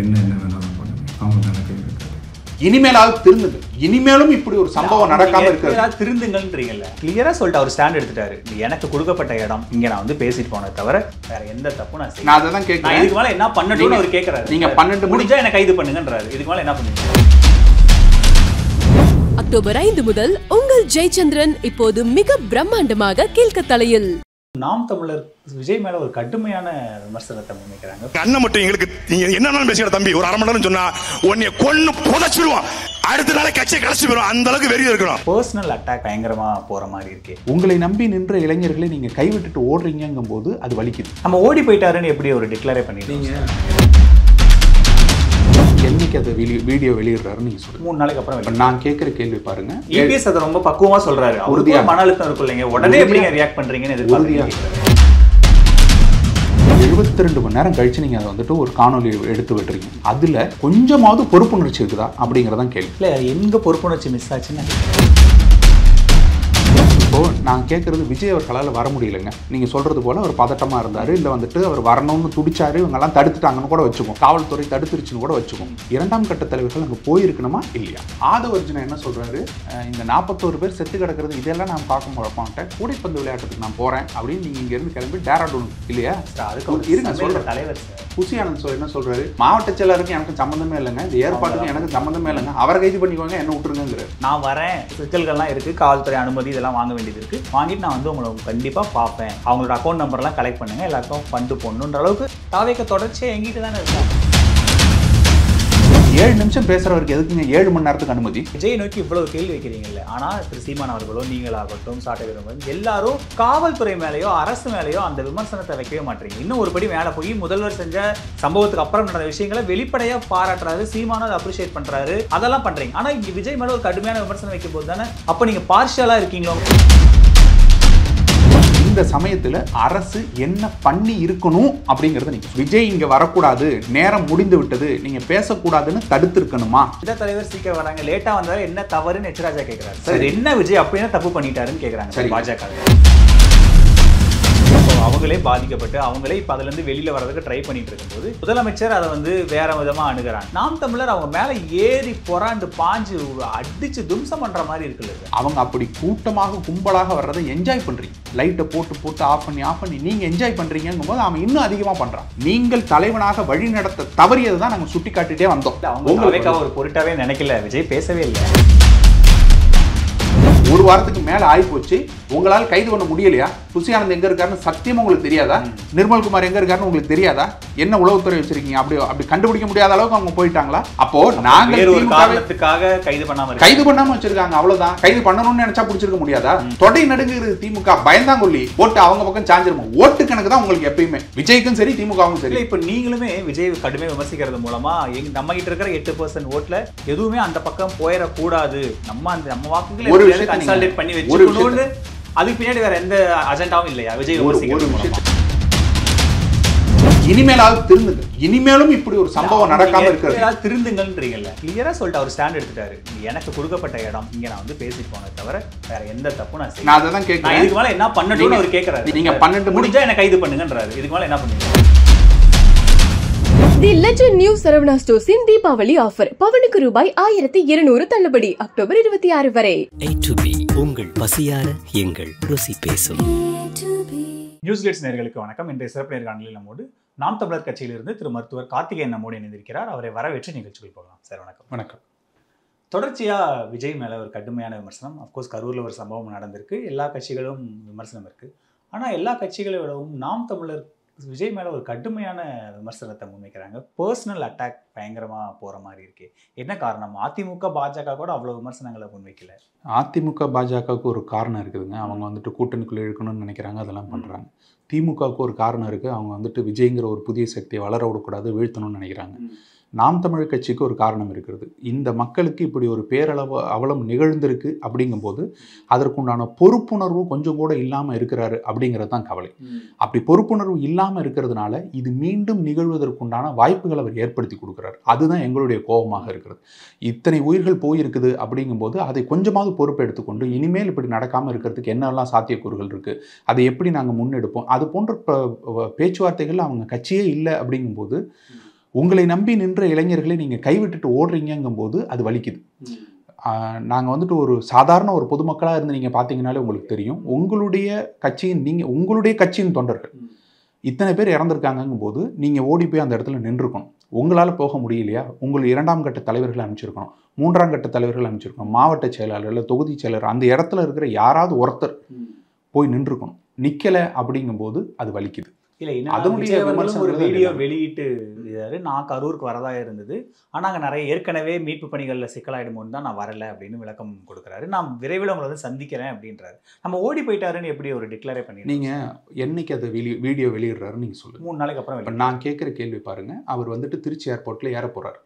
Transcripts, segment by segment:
என்ன வேணாலும் பண்ணுங்க, அவங்க கணக்கு இருக்காது. இனிமேலாவது திருந்துங்க. இனிமேலும் இப்படி ஒரு சம்பவம் நடக்காம இருக்கிறது திருந்துங்கன்றீங்கல்ல. கிளியரா சொல்லிட்டு அவர் ஸ்டாண்ட் எடுத்துட்டாரு. எனக்கு கொடுக்கப்பட்ட இடம் இங்க நான் வந்து பேசிட்டு போனே தவிர வேற எந்த தப்பு நான் அதை தான் கேட்கிறேன். இதுக்கு மேல என்ன பண்ணணும்னு அவர் கேட்கறாரு. நீங்க 12 முடிஞ்சா என்ன கைது பண்ணுங்கன்றாரு. இதுக்கு மேல என்ன பண்ணுவீங்க? அக்டோபர் 5 முதல் உங்கள் ஜெயச்சந்திரன் இப்போது மிக பிரம்மாண்டமாக கீழ்கத்தலையில். நாம் தமிழர் விஜய் மேல ஒரு கடுமையான விமர்சனத்தை முன்வைக்கிறாங்க. அண்ணன் மட்டும் எங்களுக்கு என்ன பேசுகிற தம்பி ஒரு 1/2 மணி நேரம் சொன்னா உன்னை கொன்னு புதைச்சிருவான், அடுத்த நாளே கட்சியை கலைச்சு போயிடும், அந்த அளவுக்கு வெறி இருக்கணும். பர்சனல் அட்டாக் பயங்கரமா போற மாதிரி இருக்கு. உங்களை நம்பி நின்ற இளைஞர்களை நீங்க கைவிட்டுட்டு ஓடுறீங்கும் போது அது வலிக்குது. நம்ம ஓடி போயிட்டாருன்னு எப்படி ஒரு டிக்ளேரே பண்ணிட்டீங்க? என்னைக்கு அது வீடியோ வெளியிடுறாரு நீங்க சொல்லுங்க. 3 நாளைக்கு அப்புறம் நான் கேட்கிற கேள்வி பாருங்க. EPS அதை ரொம்ப பக்குவமா சொல்றாரு. அவருக்கு மன அழுத்தம் இருக்கும் இல்லைங்க, உடனே எப்படி ரியாக்ட் பண்றீங்கன்னு எதிர்பார்க்கிறீங்க. 72 மணி நேரம் கழிச்சு நீங்க அதை வந்துட்டு ஒரு காணொலி எடுத்து விட்டுறீங்க. அதுல கொஞ்சமாவது பொறுப்புணர்ச்சி இருக்குதா அப்படிங்கறதான் கேள்வி. இல்ல எங்க பொறுப்புணர்ச்சி மிஸ் ஆச்சுன்னு இப்போ நான் கேட்கறது, விஜய் அவர்களால் வர முடியலைங்க. நீங்க சொல்றது போல அவர் பதட்டமா இருந்தாரு, இல்ல வந்துட்டு அவர் வரணும்னு துடிச்சாரு, இவங்க எல்லாம் தடுத்துட்டாங்கன்னு கூட வச்சுக்கோம், காவல்துறை தடுத்துருச்சுன்னு கூட வச்சுக்கோம். 2ஆம் கட்ட தலைவர்கள் அங்கே போயிருக்கணுமா இல்லையா? ஆதவர்ஜுனா என்ன சொல்றாரு, இந்த 41 பேர் செத்து கிடக்கிறது இதெல்லாம் நான் பார்க்க மாட்டேன், கூடைப்பந்து விளையாட்டுக்கு நான் போறேன் அப்படின்னு நீங்க இங்க இருந்து கிளம்பி டேராடூன் இல்லையா? அதுக்கு இருங்க சொல்றேன். தலைவர் புசி ஆனந்த் என்ன சொல்றாரு, மாவட்ட செயலருக்கு எனக்கு சம்மந்தமே இல்லைங்க, இந்த ஏற்பாட்டுக்கு எனக்கு சம்மந்தமே இல்லைங்க, அவரை கைது பண்ணிக்கோங்க, என்ன விட்டுருங்கிறாரு. நான் வரேன், சிக்கல்கள்லாம் இருக்கு, காவல்துறை அனுமதி இதெல்லாம் வாங்க வேண்டியது இருக்கு, வாங்கிட்டு நான் வந்து உங்களை கண்டிப்பா பார்ப்பேன், அவங்களோட அக்கௌண்ட் நம்பர்லாம் கலெக்ட் பண்ணுங்க, எல்லாருக்கும் ஃபண்டு போடணுன்ற அளவுக்கு தாவேக்க தொடர்ச்சியா எங்கிட்டு தானே இருக்கும். 7 நிமிஷம் பேசுறவருக்கு எதுக்குங்க 7 மணி நேரத்துக்கு அனுமதி? விஜய் நோக்கி இவ்வளவு கேள்வி வைக்கிறீங்கல்ல, ஆனா திரு சீமான் அவர்களோ நீங்களாகட்டும் சாட்டை எல்லாரும் காவல்துறை மேலேயோ அரசு மேலேயோ அந்த விமர்சனத்தை வைக்கவே மாட்டீங்க. இன்னும் ஒரு படி மேல போய் முதல்வர் செஞ்ச சம்பவத்துக்கு அப்புறம் நடந்த விஷயங்களை வெளிப்படையா பாராட்டுறாரு, சீமானும் அதை அப்ரிஷியேட் பண்றாரு, அதெல்லாம் பண்றீங்க. ஆனா இங்க விஜய் மேல ஒரு கடுமையான விமர்சனம் வைக்கும் போது தானே அப்ப நீங்க பார்ஷியலா இருக்கீங்களோ? இந்த சமயத்துல அரசு என்ன பண்ணி இருக்கணும் அப்படிங்கறத நீங்க விஜய் இங்க வரக்கூடாது, நேரம் முடிந்து விட்டது, நீங்க பேசக்கூடாதுன்னு தடுத்து இருக்கணுமா? இந்த தலைவர் சீக்கிரம் வராங்க, லேட்டா வந்தாலும் என்ன தவறுன்னு எச்ராஜா கேட்கிறாரு. சரி என்ன விஜய் அப்ப என்ன தப்பு பண்ணிட்டாருன்னு கேக்குறாங்க. சரி பாஜக அவங்களே பாதிக்கப்பட்டு அவங்களே இப்ப அதுல இருந்து வெளியில வர்றதுக்கு ட்ரை பண்ணிட்டு இருக்கும்போது முதலமைச்சர் அதை வந்து வேற விதமா அணுகிறாங்க. நாம் தமிழர் அவங்க மேல ஏறி பொறாண்டு பாஞ்சு அடிச்சு தும்சம் பண்ற மாதிரி இருக்குல்ல. அவங்க அப்படி கூட்டமாக கும்பலாக வர்றதை என்ஜாய் பண்றீங்க, லைட்டை போட்டு ஆஃப் பண்ணி நீங்க என்ஜாய் பண்றீங்கும் போது அவன் இன்னும் அதிகமா பண்றான். நீங்கள் தலைவனாக வழி நடத்த தவறியது தான் நாங்க சுட்டி காட்டிட்டே வந்தோம். உங்களுக்கு ஒரு பொருட்டாவே நினைக்கல, விஜய் பேசவே இல்லை. ஒரு வாரத்துக்கு மேல ஆகி போச்சு, உங்களால் கைது பண்ண முடியலையா? புசி ஆனந்த் எங்க இருக்காருன்னு சத்தியமா உங்களுக்கு தெரியாதா? நிர்மல்குமார் எங்க இருக்காருன்னு உங்களுக்கு தெரியாதா? என்ன உளவுத்துறை வச்சிருக்கீங்க? அப்படி கண்டுபிடிக்க முடியாத அளவுக்கு அவங்க போயிட்டாங்களா? அப்போ நாங்க ஒரு காரணத்துக்காக கைது பண்ணாம வச்சிருக்காங்க, அவ்வளவுதான். கைது பண்ணணும்னு நினைச்சா பிடிச்சிருக்க முடியாதா? தொடை நடுங்குறது திமுக பயந்தாங்கொல்லி ஓட்டு அவங்க பக்கம் சாஞ்சிருமா? ஓட்டு கணக்கு தான் உங்களுக்கு எப்பயுமே, விஜய்க்கும் சரி திமுகவும் சரி. இப்ப நீங்களுமே விஜய் கடுமையா விமர்சிக்கிறது மூலமா நம்ம கிட்ட இருக்கிற 8% ஓட்டுல எதுவுமே அந்த பக்கம் போயிடக்கூடாது, நம்ம வாக்குகளை ஒரு கன்சல்டேட் பண்ணி வச்சுக்கணும்னு அதுக்கு பின்னாடி வேற எந்த அஜெண்டாவும் இல்லையா விஜய் விமர்சிக்கிறது மூலமா? இனிமேலாவது திருந்துங்க. இனிமேலும் இப்படி ஒரு சம்பவம் நடக்காம இருக்கிறது திருந்துங்கன்றீங்கல்ல. கிளியரா சொல்லிட்டு அவர் ஸ்டாண்ட் எடுத்துட்டாரு. எனக்கு கொடுக்கப்பட்ட இடம் இங்க நான் வந்து பேசிட்டு போனே தவிர வேற எந்த தப்பு நான் அதை தான் கேட்கிறேன். இதுக்கு மேல என்ன பண்ணணும்னு அவர் கேட்கறாரு. நீங்க 12 முடிஞ்சா என்ன கைது பண்ணுங்கன்றாரு. இதுக்கு மேல என்ன பண்ணுவீங்க? தி லெஜண்ட் நியூ சரவணா ஸ்டோர்ஸின் தீபாவளி ஆஃபர், பவனுக்கு ரூபாய் 1200 தள்ளுபடி அக்டோபர் 26 வரை. உங்கள் பசியார எங்கள் ருசி பேசும். நியூஸ் கிளிட்ஸ் நேயர்களுக்கு வணக்கம். இன்றைய சிறப்பு நேர்காணலில் நம்மோடு நாம் தமிழர் கட்சியிலிருந்து திரு மருத்துவர் கார்த்திகேயன் நம்மோடு இணைந்திருக்கிறார். அவரை வரவேற்று நிகழ்ச்சிகள் போகலாம். சார் வணக்கம். வணக்கம். தொடர்ச்சியா விஜய் மேல ஒரு கடுமையான விமர்சனம். அப்கோர்ஸ் கரூர்ல ஒரு சம்பவம் நடந்திருக்கு, எல்லா கட்சிகளும் விமர்சனம் இருக்கு. ஆனா எல்லா கட்சிகளை விடவும் நாம் தமிழர் விஜய் மேல ஒரு கடுமையான விமர்சனத்தை முன்வைக்கிறாங்க. பர்சனல் அட்டாக் பயங்கரமா போற மாதிரி இருக்கு. என்ன காரணம்? அதிமுக பாஜக கூட அவ்வளவு விமர்சனங்களை முன்வைக்கல. அதிமுக பாஜகவுக்கு ஒரு காரணம் இருக்குதுங்க. அவங்க வந்துட்டு கூட்டணிக்குள்ள இழுக்கணும்னு நினைக்கிறாங்க, அதெல்லாம் பண்றாங்க. திமுகவுக்கு ஒரு காரணம் இருக்கு. அவங்க வந்துட்டு விஜய்ங்கிற ஒரு புதிய சக்தியை வளர விடக்கூடாது, வீழ்த்தணும்னு நினைக்கிறாங்க. நாம் தமிழர் கட்சிக்கு ஒரு காரணம் இருக்கிறது. இந்த மக்களுக்கு இப்படி ஒரு பேரளவு அவலம் நிகழ்ந்திருக்கு அப்படிங்கும்போது அதற்குண்டான பொறுப்புணர்வு கொஞ்சம் கூட இல்லாமல் இருக்கிறாரு அப்படிங்கிறது தான் கவலை. அப்படி பொறுப்புணர்வு இல்லாமல் இருக்கிறதுனால இது மீண்டும் நிகழ்வதற்குண்டான வாய்ப்புகளை அவர் ஏற்படுத்தி கொடுக்குறாரு. அதுதான் எங்களுடைய கோபமாக இருக்கிறது. இத்தனை உயிர்கள் போயிருக்குது அப்படிங்கும்போது அதை கொஞ்சமாவது பொறுப்பு எடுத்துக்கொண்டு இனிமேல் இப்படி நடக்காமல் இருக்கிறதுக்கு என்னெல்லாம் சாத்தியக்கூறுகள் இருக்குது, அதை எப்படி நாங்கள் முன்னெடுப்போம், அது போன்ற பேச்சுவார்த்தைகள் அவங்க கட்சியே இல்லை அப்படிங்கும்போது உங்களை நம்பி நின்ற இளைஞர்களை நீங்கள் கைவிட்டுட்டு ஓடுறீங்கங்கும் போது அது வலிக்குது. நாங்கள் வந்துட்டு ஒரு சாதாரண ஒரு பொதுமக்களாக இருந்து நீங்கள் பார்த்தீங்கன்னாலே உங்களுக்கு தெரியும், உங்களுடைய கட்சியின் தொண்டர்கள் இத்தனை பேர் இறந்துருக்காங்கங்கும் போது நீங்கள் ஓடி போய் அந்த இடத்துல நின்றுக்கணும். உங்களால் போக முடியலையா, உங்கள் 2ஆம் கட்ட தலைவர்களை அனுப்பிச்சிருக்கணும், 3ஆம் கட்ட தலைவர்கள் அனுப்பிச்சிருக்கணும், மாவட்ட செயலாளர் இல்லை தொகுதி செயலர், அந்த இடத்துல இருக்கிற யாராவது ஒருத்தர் போய் நின்றுக்கணும். நிற்கலை அப்படிங்கும்போது அது வலிக்குது. இல்லை, அதனுடைய ஒரு வீடியோ வெளியிட்டு நான் கரூருக்கு வரதா இருந்தது, ஆனால் அங்கே நிறைய ஏற்கனவே மீட்பு பணிகளில் சிக்கலாயிடுமோன்னு தான் நான் வரலை அப்படின்னு விளக்கம் கொடுக்குறாரு. நான் விரைவில் உங்களை வந்து சந்திக்கிறேன் அப்படின்றாரு. நம்ம ஓடி போயிட்டாருன்னு எப்படி ஒரு டிக்ளரே பண்ணி நீங்கள் என்னைக்கு அதை வீடியோ வெளியிடுறாருன்னு நீங்கள் சொல்லுங்கள். 3 நாளைக்கு அப்புறம். இப்போ நான் கேட்குற கேள்வி பாருங்க, அவர் வந்துட்டு திருச்சி ஏர்போர்ட்டில் ஏற போகிறார்.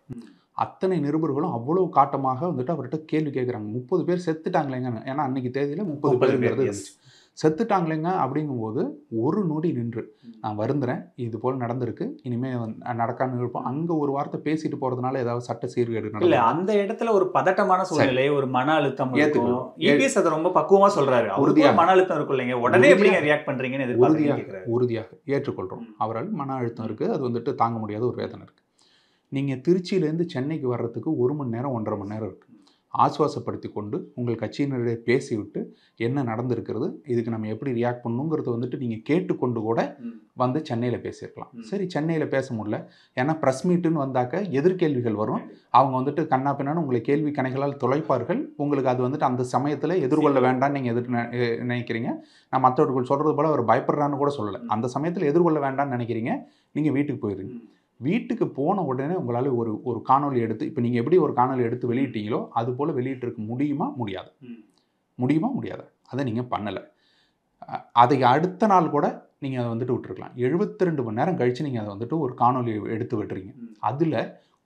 அத்தனை நிருபர்களும் அவ்வளோ காட்டமாக வந்துட்டு அவர்கிட்ட கேள்வி கேட்குறாங்க. 30 பேர் செத்துட்டாங்களேங்க, ஏன்னா அன்னைக்கு தேதியில் 30 பேருங்கிறது இருந்துச்சு. செத்துட்டாங்களேங்க அப்படிங்கும்போது ஒரு நொடி நின்று நான் வருந்துறேன், இது போல் நடந்திருக்கு, இனிமேல் நடக்காமல் இருப்போம், அங்கே ஒரு வார்த்தை பேசிட்டு போகிறதுனால ஏதாவது சட்ட சீர்கேடு இல்லை, அந்த இடத்துல ஒரு பதட்டமான சூழ்நிலை, ஒரு மன அழுத்தம் இருக்கும். EPS அதை ரொம்ப பக்குவமாக சொல்கிறாரு. உறுதியாக மன அழுத்தம் இருக்கும் இல்லைங்க, உடனே எப்படி ரியாக்ட் பண்ணுறீங்கன்னு உறுதியாக ஏற்றுக்கொள்கிறோம். அவரால் மன அழுத்தம் இருக்குது, அது வந்துட்டு தாங்க முடியாத ஒரு வேதனை இருக்குது. நீங்கள் திருச்சியிலேருந்து சென்னைக்கு வர்றதுக்கு 1 மணி நேரம் 1.5 மணி நேரம் இருக்குது. ஆசுவாசப்படுத்தி கொண்டு உங்கள் கட்சியினரிடையே பேசிவிட்டு என்ன நடந்திருக்கிறது, இதுக்கு நம்ம எப்படி ரியாக்ட் பண்ணணுங்கிறத வந்துட்டு நீங்கள் கேட்டுக்கொண்டு கூட வந்து சென்னையில் பேசியிருக்கலாம். சரி, சென்னையில் பேச முடியல, ஏன்னா ப்ரெஸ் மீட்டுன்னு வந்தாக்க எதிர்கேள்விகள் வரும். அவங்க வந்துட்டு கண்ணா பின்னான்னு உங்களை கேள்வி கணைகளால் தொலைப்பார்கள். உங்களுக்கு அது வந்துட்டு அந்த சமயத்தில் எதிர்கொள்ள வேண்டாம்னு நீங்கள் நினைக்கிறீங்க. நான் மற்றவர்கள் சொல்கிறது போல் அவர் பயப்படுறான்னு கூட சொல்லலை. அந்த சமயத்தில் எதிர்கொள்ள வேண்டாம்னு நினைக்கிறீங்க, நீங்கள் வீட்டுக்கு போயிடுறீங்க. வீட்டுக்கு போன உடனே உங்களால் ஒரு காணொலி எடுத்து, இப்போ நீங்கள் எப்படி ஒரு காணொலி எடுத்து வெளியிட்டீங்களோ அது போல் வெளியிட்டிருக்க முடியுமா முடியாது. அதை நீங்கள் பண்ணலை. அதை அடுத்த நாள் கூட நீங்கள் அதை வந்துட்டு விட்டுருக்கலாம். 72 மணி நேரம் கழித்து நீங்கள் அதை வந்துட்டு ஒரு காணொலி எடுத்து விட்டுறீங்க. அதில்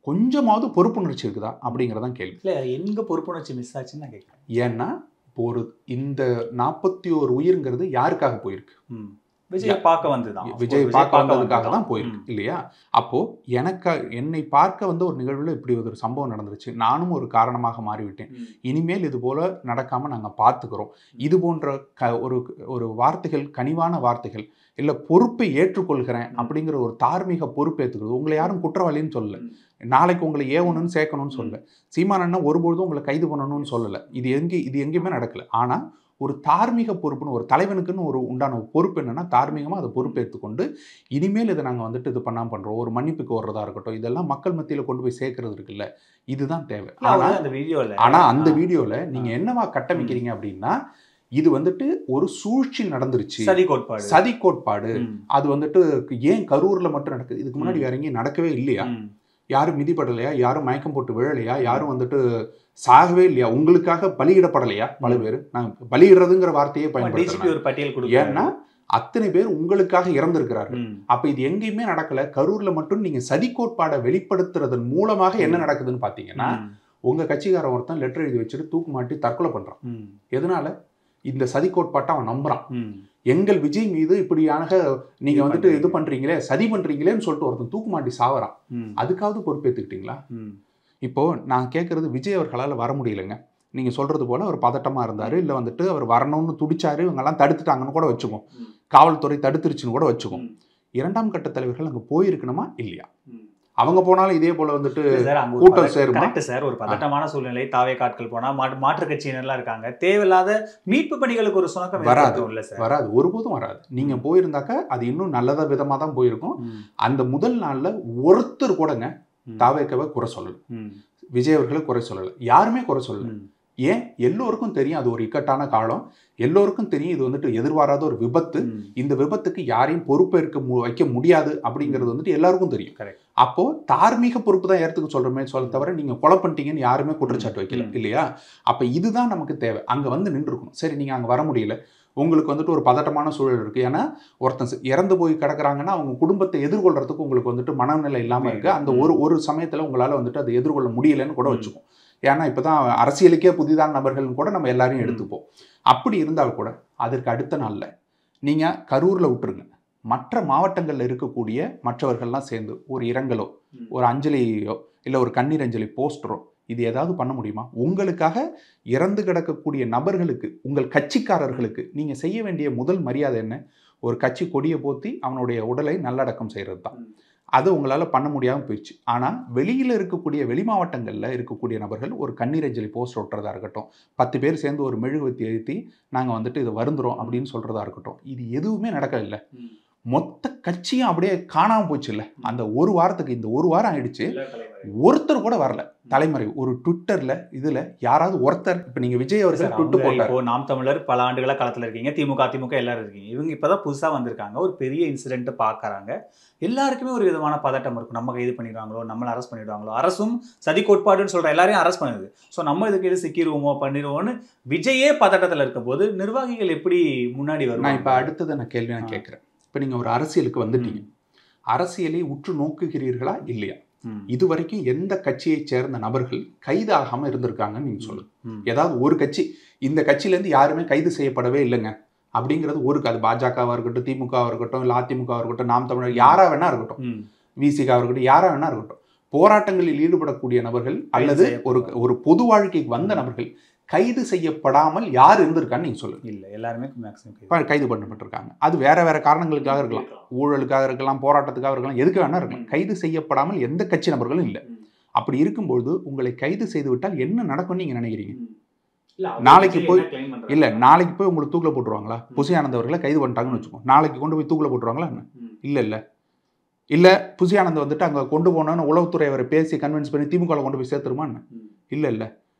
கொஞ்சமாவது பொறுப்புணர்ச்சி இருக்குதா அப்படிங்கிறதான் கேள்வி. இல்லை, எங்கே பொறுப்புணர்ச்சி மிஸ் ஆச்சுன்னு நான் கேட்குறேன். ஏன்னா இப்போ இந்த 41 உயிர்ங்கிறது யாருக்காக போயிருக்கு? விஜய் பார்க்க வந்ததுக்காக தான் போயிருக்கு இல்லையா? அப்போ என்னை பார்க்க வந்து ஒரு நிகழ்வில் இப்படி ஒரு சம்பவம் நடந்துருச்சு, நானும் ஒரு காரணமாக மாறிவிட்டேன், இனிமேல் இது போல நடக்காம நாங்கள் பார்த்துக்கிறோம். இது போன்ற ஒரு வார்த்தைகள், கனிவான வார்த்தைகள், இல்லை பொறுப்பை ஏற்றுக்கொள்கிறேன் அப்படிங்கிற ஒரு தார்மீக பொறுப்பு ஏற்றுக்கிறது. உங்களை யாரும் குற்றவாளின்னு சொல்லலை, நாளைக்கு உங்களை ஏவணும்னு சேர்க்கணும்னு சொல்லலை, சீமானன்னா ஒருபொழுதும் உங்களை கைது பண்ணணும்னு சொல்லலை. இது எங்கேயுமே நடக்கலை. ஆனால் ஒரு தார்மீக பொறுப்புன்னு, ஒரு தலைவனுக்குன்னு உண்டான பொறுப்பு என்னன்னா, தார்மீகமாக அதை பொறுப்பேற்றுக்கொண்டு இனிமேல் இதை நாங்கள் வந்துட்டு இது பண்ணாமல் பண்ணுறோம், ஒரு மன்னிப்புக்கு வர்றதா இருக்கட்டும், இதெல்லாம் மக்கள் மத்தியில் கொண்டு போய் சேர்க்கறது இருக்குல்ல, இதுதான் தேவை. ஆனால் அந்த வீடியோவில் நீங்கள் என்னவா கட்டமைக்கிறீங்க அப்படின்னா, இது வந்துட்டு ஒரு சூழ்ச்சி நடந்துருச்சு, சதி கோட்பாடு. அது வந்துட்டு ஏன் கரூரில் மட்டும் நடக்குது, இதுக்கு முன்னாடி வேற எங்கேயும் நடக்கவே இல்லையா? யாரும் மிதிப்படலையா? யாரும் மயக்கம் போட்டு விழலையா? யாரும் வந்துட்டு சாகவே இல்லையா? உங்களுக்காக பலியிடப்படலையா? பல பேர், நான் பலியிடுறதுங்கிற வார்த்தையே பயன்படுத்துறேன். ஏன்னா அத்தனை பேர் உங்களுக்காக இறந்திருக்கிறார்கள். அப்ப இது எங்கேயுமே நடக்கல, கரூர்ல மட்டும் நீங்க சதி கோட்பாடை வெளிப்படுத்துறதன் மூலமாக என்ன நடக்குதுன்னு பாத்தீங்கன்னா, உங்க கட்சிக்காரன் ஒருத்தன் லெட்டர் எழுதி வச்சுட்டு தூக்கு மாட்டி தற்கொலை பண்றான். எதனால? இந்த சதி கோட்பாட்டை அவன் நம்புறான். எங்கள் விஜய் மீது இப்படியான நீங்க வந்துட்டு இது பண்றீங்களே, சதி பண்றீங்களேன்னு சொல்லிட்டு ஒருத்தன் தூக்கு மாட்டி சாவறான். அதுக்காவது பொறுப்பேற்றுக்கிட்டீங்களா? இப்போ நான் கேட்கறது, விஜய் அவர்களால் வர முடியலைங்க, நீங்க சொல்றது போல அவர் பதட்டமா இருந்தாரு, இல்லை வந்துட்டு அவர் வரணும்னு துடிச்சாரு, இவங்கெல்லாம் தடுத்துட்டாங்கன்னு கூட வச்சுக்கோம், காவல்துறை தடுத்துருச்சுன்னு கூட வச்சுக்கோம். 2ஆம் கட்ட தலைவர்கள் அங்கே போயிருக்கணுமா இல்லையா? அவங்க போனாலும் இதே போல வந்துட்டு கூட்டம் சேருமா? சார், ஒரு பதட்டமான சூழ்நிலை, தாவே காட்கள் போனா மாற்று கட்சியினர்லாம் இருக்காங்க, தேவையில்லாத மீட்பு பணிகளுக்கு ஒரு சுணக்கம் வராது, ஒருபோதும் வராது. நீங்க போயிருந்தாக்க அது இன்னும் நல்லத விதமா தான் போயிருக்கும். அந்த முதல் நாள்ல ஒருத்தர் கூடங்க தாவேக்கவை குறை சொல்லல, விஜய் அவர்களை குறை சொல்லல, யாருமே குறை சொல்லல. ஏன்? எல்லோருக்கும் தெரியும் அது ஒரு இக்கட்டான காலம், எல்லோருக்கும் தெரியும் இது வந்துட்டு எதிர்பாராத ஒரு விபத்து, இந்த விபத்துக்கு யாரையும் பொறுப்பேற்க வைக்க முடியாது அப்படிங்கிறது வந்துட்டு எல்லாருக்கும் தெரியும். அப்போ தார்மீக பொறுப்பு தான் ஏற்றுக்க சொல்றமே சொல்ல தவிர நீங்க கொலை பண்ணிட்டீங்கன்னு யாருமே குற்றச்சாட்டு வைக்கல இல்லையா? அப்ப இதுதான் நமக்கு தேவை. அங்க வந்து நின்று இருக்கணும். சரி, நீங்க அங்க வர முடியல, உங்களுக்கு வந்துட்டு ஒரு பதட்டமான சூழல் இருக்கு, ஏன்னா ஒருத்தன் இறந்து போய் கிடக்குறாங்கன்னா அவங்க குடும்பத்தை எதிர்கொள்றதுக்கு உங்களுக்கு வந்துட்டு மனநிலை இல்லாம இருக்கு. அந்த ஒரு சமயத்துல உங்களால வந்துட்டு அதை எதிர்கொள்ள முடியலன்னு கூட வச்சுக்கும். ஏன்னா இப்போதான் அரசியலுக்கே புதிதான நபர்கள்னு கூட நம்ம எல்லாரையும் எடுத்துப்போம். அப்படி இருந்தால் கூட அதற்கு அடுத்த நாளில் நீங்கள் கரூரில் விட்டுருங்க, மற்ற மாவட்டங்களில் இருக்கக்கூடிய மற்றவர்கள்லாம் சேர்ந்து ஒரு இரங்கலோ, ஒரு அஞ்சலியோ, இல்லை ஒரு கண்ணீர் அஞ்சலி போஸ்டரோ, இது ஏதாவது பண்ண முடியுமா? உங்களுக்காக இறந்து கிடக்கக்கூடிய நபர்களுக்கு, உங்கள் கட்சிக்காரர்களுக்கு நீங்கள் செய்ய வேண்டிய முதல் மரியாதை என்ன? ஒரு கட்சி கொடியை போற்றி அவனுடைய உடலை நல்லடக்கம் செய்கிறது தான். அது உங்களால் பண்ண முடியாமல் போயிடுச்சு. ஆனால் வெளியில் இருக்கக்கூடிய வெளி மாவட்டங்களில் இருக்கக்கூடிய நபர்கள் ஒரு கண்ணீரஞ்சலி போஸ்ட் ஒட்டுறதா இருக்கட்டும், 10 பேர் சேர்ந்து ஒரு மெழுகுவத்தி எழுத்தி நாங்கள் வந்துட்டு இதை வருந்துறோம் அப்படின்னு சொல்கிறதா இருக்கட்டும், இது எதுவுமே நடக்கல. மொத்த கட்சியும் அப்படியே காணாமல் போச்சு இல்லை. அந்த ஒரு வாரத்துக்கு, இந்த ஒரு வாரம் ஆயிடுச்சு, ஒருத்தர் கூட வரல. தலைமறை ஒரு ட்விட்டர்ல இதுல யாராவது ஒருத்தர், இப்ப நீங்க விஜய் அவர்கள் ட்விட் போட்டார். இப்போ நாம் தமிழர் பல ஆண்டுகளா களத்துல இருக்கீங்க, திமுக எல்லாரும் இருக்கீங்க. இவங்க இப்பதான் புதுசா வந்திருக்காங்க, ஒரு பெரிய இன்சிடென்ட் பாக்குறாங்க. எல்லாருக்குமே ஒரு விதமான பதட்டம் இருக்கும். நம்ம கைது பண்ணிடுவாங்களோ, நம்மள அரெஸ்ட் பண்ணிடுவாங்களோ, அரசும் சதி கோட்பாடுன்னு சொல்ற எல்லாரையும் அரெஸ்ட் பண்ணுது. ஸோ நம்ம இதுக்கு எது சிக்கிடுவோமோ பண்ணிடுவோம்னு விஜயே பதட்டத்துல இருக்கும் போது நிர்வாகிகள் எப்படி முன்னாடி வரும்? நான் இப்ப அடுத்தது நான் கேள்வி நான் கேட்கிறேன். இப்ப நீங்க ஒரு அரசியலுக்கு வந்துட்டீங்க, அரசியலை உற்று நோக்குகிறீர்களா இல்லையா? இதுவரைக்கும் எந்த கட்சியை சேர்ந்த நபர்கள் கைது ஆகாம இருந்திருக்காங்கன்னு நீங்க சொல்லுங்க. ஏதாவது ஒரு கட்சி, இந்த கட்சியில இருந்து யாருமே கைது செய்யப்படவே இல்லைங்க அப்படிங்கிறது ஒரு, அது பாஜகவா இருக்கட்டும், திமுகவா இருக்கட்டும், இல்லை அதிமுகவா இருக்கட்டும், நாம் தமிழர் யாரா வேணா இருக்கட்டும், விசிகா இருக்கட்டும், யாரா வேணா இருக்கட்டும், போராட்டங்களில் ஈடுபடக்கூடிய நபர்கள் அல்லது ஒரு பொது வாழ்க்கைக்கு வந்த நபர்கள் கைது செய்யப்படாமல் யார் இருந்திருக்கான்னு நீங்க சொல்லுங்க. இல்லை, எல்லாருமே மேக்ஸிமம் கைது பண்ணப்பட்டிருக்காங்க. அது வேற வேற காரணங்களுக்காக இருக்கலாம், ஊழலுக்காக இருக்கலாம், போராட்டத்துக்காக இருக்கலாம், எதுக்கு வேணா இருக்கலாம். கைது செய்யப்படாமல் எந்த கட்சி நபர்களும் இல்லை. அப்படி இருக்கும்போது உங்களை கைது செய்து விட்டால் என்ன நடக்கும்னு நீங்க நினைக்கிறீங்க? நாளைக்கு போய் இல்ல, நாளைக்கு போய் உங்களுக்கு தூக்கில போட்டுருவாங்களா? புசி ஆனந்த் அவர்களை கைது பண்ணிட்டாங்கன்னு வச்சுக்கோ, நாளைக்கு கொண்டு போய் தூக்கில போட்டுருவாங்களா? இல்ல இல்ல இல்ல புசி ஆனந்த் வந்துட்டு அங்க கொண்டு போனோன்னு உளவுத்துறை அவரை பேசி கன்வின்ஸ் பண்ணி திமுக கொண்டு போய் சேர்த்துருமா? இல்ல இல்ல,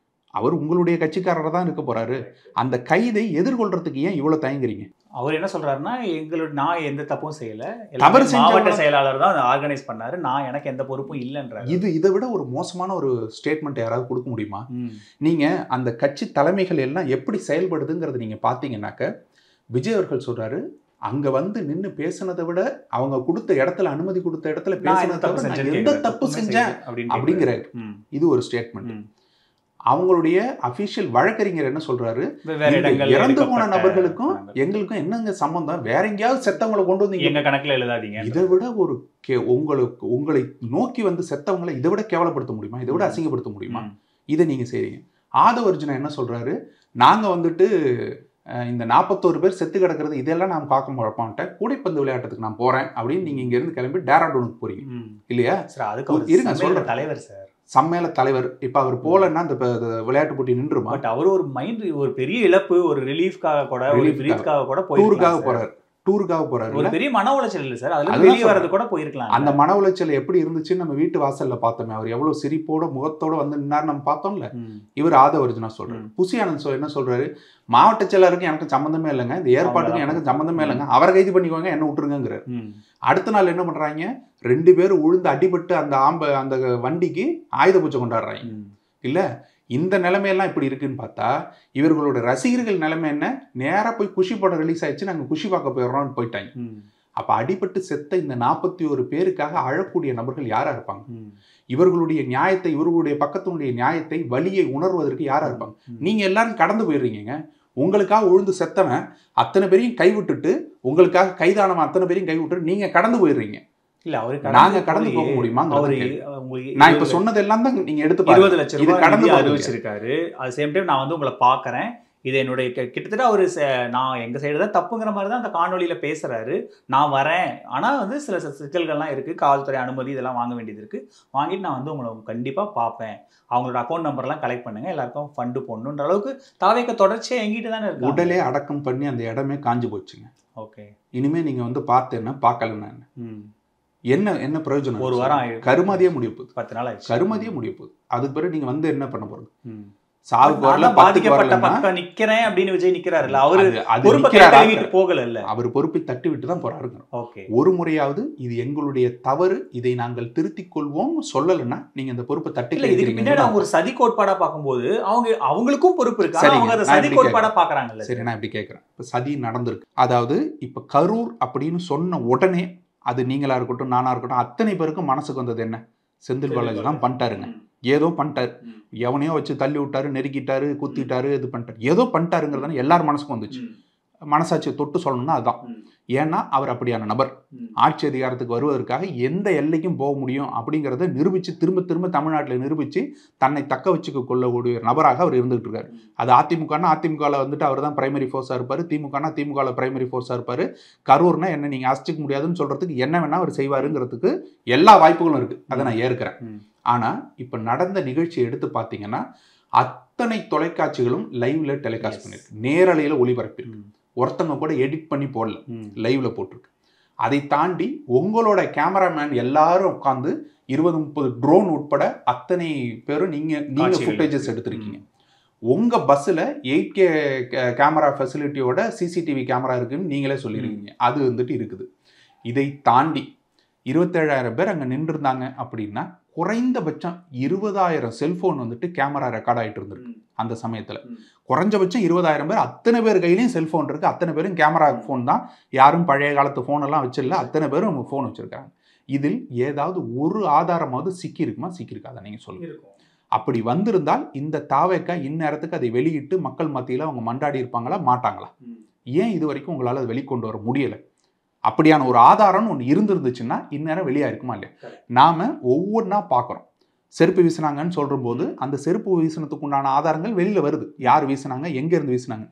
அவர் உங்களுடைய கட்சிக்காரரை தான் இருக்க போறாரு. அந்த கைதை எதிர்கொள்றதுக்கு ஏன் இவ்வளவு தயங்குறீங்க? அவர் என்ன சொல்றாருன்னா, நான் எந்த தப்பும் செய்யல, தவறு மாவட்ட செயலாளர் தான் ஆர்கனைஸ் பண்ணாரு, நான் எனக்கு எந்த பொறுப்பும் இல்லைன்றாரு. இதை விட ஒரு மோசமான ஒரு ஸ்டேட்மெண்ட் யாராவது கொடுக்க முடியுமா? நீங்க அந்த கட்சி தலைமைகள் எல்லாம் எப்படி செயல்படுதுங்கிறது நீங்க பாத்தீங்கன்னாக்க, விஜய் அவர்கள் சொல்றாரு, அங்க வந்து நின்று பேசினதை விட அவங்க கொடுத்த இடத்துல, அனுமதி கொடுத்த இடத்துல பேசினதை எந்த தப்பு செஞ்சேன் அப்படிங்கிற இது ஒரு ஸ்டேட்மெண்ட். அவங்களுடைய அபிஷியல் வழக்கறிஞர் என்ன சொல்றாரு, இறந்து போன நபர்களுக்கும் எங்களுக்கும் என்னங்க சம்பந்தம், வேற எங்கேயாவது செத்தவங்களை கொண்டு வந்து எங்க கணக்குல எழுதாதீங்க. இதை விட ஒரு உங்களை நோக்கி வந்து செத்தவங்களை இதை விட கேவலப்படுத்த முடியுமா? இதை விட அசிங்கப்படுத்த முடியுமா? இதை நீங்க செய்றீங்க. ஆதவ அர்ஜுனா என்ன சொல்றாரு, நாங்க வந்துட்டு இந்த 41 பேர் செத்து கிடக்கிறது இதெல்லாம் நான் பார்க்க மாட்டேன், கூடைப்பந்து விளையாட்டுக்கு நான் போறேன் அப்படின்னு நீங்க இங்க இருந்து கிளம்பி டேராடூனுக்கு போறீங்க இல்லையா? இருங்க சொல்றேன். தலைவர் சார், சம்மேள தலைவர், இப்ப அவர் போலன்னா அந்த விளையாட்டு போட்டி நின்றுமா? பட் அவர் ஒரு மைண்ட், ஒரு பெரிய இழப்பு, ஒரு ரிலீஃப்காக கூட, ஒரு பிரீஃப்காக கூட டூருக்காக போறாரு, ஒரு பெரிய மன உளைச்சல் இல்லை சார், அதுல வெளியே வரது கூட போயிருக்கலாம். அந்த மன உளைச்சல் எப்படி இருந்துச்சுன்னு நம்ம வீட்டு வாசல்ல பார்த்தோமே, அவர் எவ்வளவு சிரிப்போட முகத்தோட வந்து நின்னாரு நம்ம பார்த்தோம்ல. இவர் ஆதவ அர்ஜுனா சொல்றாரு. புசி ஆனந்த் என்ன சொல்றாரு, மாவட்ட செயலருக்கு எனக்கு சம்பந்தமே இல்லைங்க, இந்த ஏற்பாட்டுக்கு எனக்கு சம்பந்தமே இல்லைங்க, அவரை கைது பண்ணிக்குவாங்க, என்ன விட்டுருங்கிறாரு. அடுத்த நாள் என்ன பண்றாங்க, 2 பேரும் உழுந்து அடிபட்டு அந்த வண்டிக்கு ஆயுத பூஜை கொண்டாடுறாங்க இல்ல. இந்த நிலைமையெல்லாம் இப்படி இருக்குன்னு பார்த்தா, இவர்களோட ரசிகர்கள் நிலைமை என்ன, நேரா போய் குஷி படம் ரிலீஸ் ஆயிடுச்சு, நாங்க குஷி பார்க்க போயிடுறோம்னு போயிட்டாங்க. அப்ப அடிபட்டு செத்த இந்த 41 பேருக்காக அழக்கூடிய நபர்கள் யாரா இருப்பாங்க? இவர்களுடைய நியாயத்தை, இவர்களுடைய பக்கத்தினுடைய நியாயத்தை, வலியை உணர்வதற்கு யாரா இருப்பாங்க? நீங்க எல்லாரும் கடந்து போயிடுறீங்க. உங்களுக்காக உழுந்து செத்தவன் அத்தனை பேரையும் கைவிட்டுட்டு, உங்களுக்காக கைதானவன் அத்தனை பேரையும் கைவிட்டுட்டு நீங்க கடந்து போயிடுறீங்க. இல்ல, அவருக்கு நாங்க கடந்து போக முடியுமா? நான் இப்ப சொன்னதெல்லாம் தான் நீங்க எடுத்து 20 லட்சம் ரூபாய் கடந்து அறிவிச்சிருக்காரு. அது சேம் டைம் நான் வந்து உங்களை பாக்குறேன், இது என்னுடைய கிட்டத்தட்ட அவரு நான் எங்க சைடு தான் தப்புங்கிற மாதிரி தான் அந்த காணொலியில பேசுறாரு. நான் வரேன், ஆனா வந்து சில சிக்கல்கள்லாம் இருக்கு, காவல்துறை அனுமதி இதெல்லாம் வாங்க வேண்டியது இருக்கு, வாங்கிட்டு நான் வந்து உங்களை கண்டிப்பா பார்ப்பேன், அவங்களோட அக்கௌண்ட் நம்பர்லாம் கலெக்ட் பண்ணுங்க, எல்லாருக்கும் ஃபண்டு போடணுன்ற அளவுக்கு தாவேக்க தொடர்ச்சியா எங்கிட்டு தானே இருக்கு. உடலே அடக்கம் பண்ணி அந்த இடமே காஞ்சு போச்சுங்க. ஓகே, இனிமே நீங்க வந்து பார்த்தேன்னா பார்க்கலன்னா என்ன என்ன பிரயோஜனம்? ஒரு வாரம் கருமாதியே முடிய போகுது, 10 நாள் ஆயிடுச்சு, கருமாதியே முடிய போகுது. அதுக்கு பிறகு நீங்க வந்து என்ன பண்ண போறது? நிக்கிறேன் அப்படின்னு விஜய் நிக்கிறாருல்ல, அவரு போகல இல்ல, அவர் பொறுப்பை தட்டி விட்டு தான் போறாரு. ஒரு முறையாவது இது எங்களுடைய தவறு, இதை நாங்கள் திருத்திக் கொள்வோம் சொல்லலன்னா நீங்க இந்த பொறுப்பை தட்டி. இதுக்கு பின்னாடி அவங்க ஒரு சதி கோட்பாடா பார்க்கும்போது அவங்களுக்கும் பொறுப்பு இருக்கு, அவங்க சதி கோட்பாடா பாக்குறாங்கல்ல. சரி, நான் இப்படி கேட்கிறேன், இப்ப சதி நடந்திருக்கு, அதாவது இப்ப கரூர் அப்படின்னு சொன்ன உடனே அது நீங்களா இருக்கட்டும், நானா இருக்கட்டும், அத்தனை பேருக்கும் மனசுக்கு வந்தது என்ன, செந்தில் பாலாஜி தான் பண்ணிட்டாருங்க, ஏதோ பண்ணிட்டாரு, எவனையோ வச்சு தள்ளி விட்டாரு, நெருக்கிட்டாரு, குத்திட்டாரு, இது பண்ணிட்டாரு, ஏதோ பண்ணிட்டாருங்கிறதான எல்லாரும் மனசுக்கும் வந்துச்சு. மனசாட்சியை தொட்டு சொல்லணும்னா அதுதான். ஏன்னா அவர் அப்படியான நபர். ஆட்சி அதிகாரத்துக்கு வருவதற்காக எந்த எல்லைக்கும் போக முடியும் அப்படிங்கிறத நிரூபித்து திரும்ப திரும்ப தமிழ்நாட்டில் நிரூபித்து தன்னை தக்க வச்சுக்க கொள்ளக்கூடிய நபராக அவர் இருந்துகிட்டு இருக்காரு. அது அதிமுகனா அதிமுகவில் வந்துட்டு அவர் தான் பிரைமரி ஃபோர்ஸாக இருப்பார், திமுகனா திமுகவில் பிரைமரி ஃபோர்ஸாக இருப்பார், கரூர்னா என்ன நீங்கள் அசைச்சிக்க முடியாதுன்னு சொல்கிறதுக்கு என்ன வேணால் அவர் செய்வாருங்கிறதுக்கு எல்லா வாய்ப்புகளும் இருக்குது. அதை நான் ஏற்கிறேன். ஆனால் இப்போ நடந்த நிகழ்ச்சியை எடுத்து பார்த்தீங்கன்னா அத்தனை தொலைக்காட்சிகளும் லைவ்ல டெலிகாஸ்ட் பண்ணிருக்கு, நேரலையில் ஒளிபரப்பிருக்கு. ஒருத்தவங்க கூட எடிட் பண்ணி போடல, லைவ்ல போட்டிருக்கு. அதை தாண்டி உங்களோட கேமராமேன் எல்லாரும் உட்காந்து 20-30 ட்ரோன் உட்பட அத்தனை பேரும் நீங்க ஃபுட்டேஜஸ் எடுத்திருக்கீங்க. உங்க பஸ்ஸில் 8K கேமரா ஃபெசிலிட்டியோட சிசிடிவி கேமரா இருக்குன்னு நீங்களே சொல்லியிருக்கீங்க. அது வந்துட்டு இருக்குது. இதை தாண்டி 27,000 பேர் அங்கே நின்றுருந்தாங்க அப்படின்னா குறைந்தபட்சம் 20,000 செல்போன் வந்துட்டு கேமரா ரெக்கார்ட் ஆகிட்டு இருந்திருக்கு. அந்த சமயத்தில் குறைஞ்சபட்சம் 20,000 பேர், அத்தனை பேர் கையிலையும் செல்ஃபோன் இருக்குது, அத்தனை பேரும் கேமரா ஃபோன் தான், யாரும் பழைய காலத்து ஃபோனெல்லாம் வச்சிடல, அத்தனை பேரும் அவங்க ஃபோன் வச்சுருக்காங்க. இதில் ஏதாவது ஒரு ஆதாரமாவது சிக்கியிருக்குமா? சிக்கியிருக்காதா நீங்கள் சொல்லுங்கள். அப்படி வந்திருந்தால் இந்த தாவேக்கா இந்நேரத்துக்கு அதை வெளியிட்டு மக்கள் மத்தியில் அவங்க மண்டாடி இருப்பாங்களா மாட்டாங்களா? ஏன் இது வரைக்கும் உங்களால் அதை வெளிக்கொண்டு வர முடியலை? அப்படியான ஒரு ஆதாரம்னு ஒன்று இருந்துருந்துச்சுன்னா இந்நேரம் வெளியாக இருக்குமா இல்லையா? நாம் ஒவ்வொன்றா பார்க்குறோம். செருப்பு வீசினாங்கன்னு சொல்கிற போது அந்த செருப்பு வீசினத்துக்கு உண்டான ஆதாரங்கள் வெளியில் வருது. யார் வீசினாங்க, எங்கேருந்து வீசினாங்க,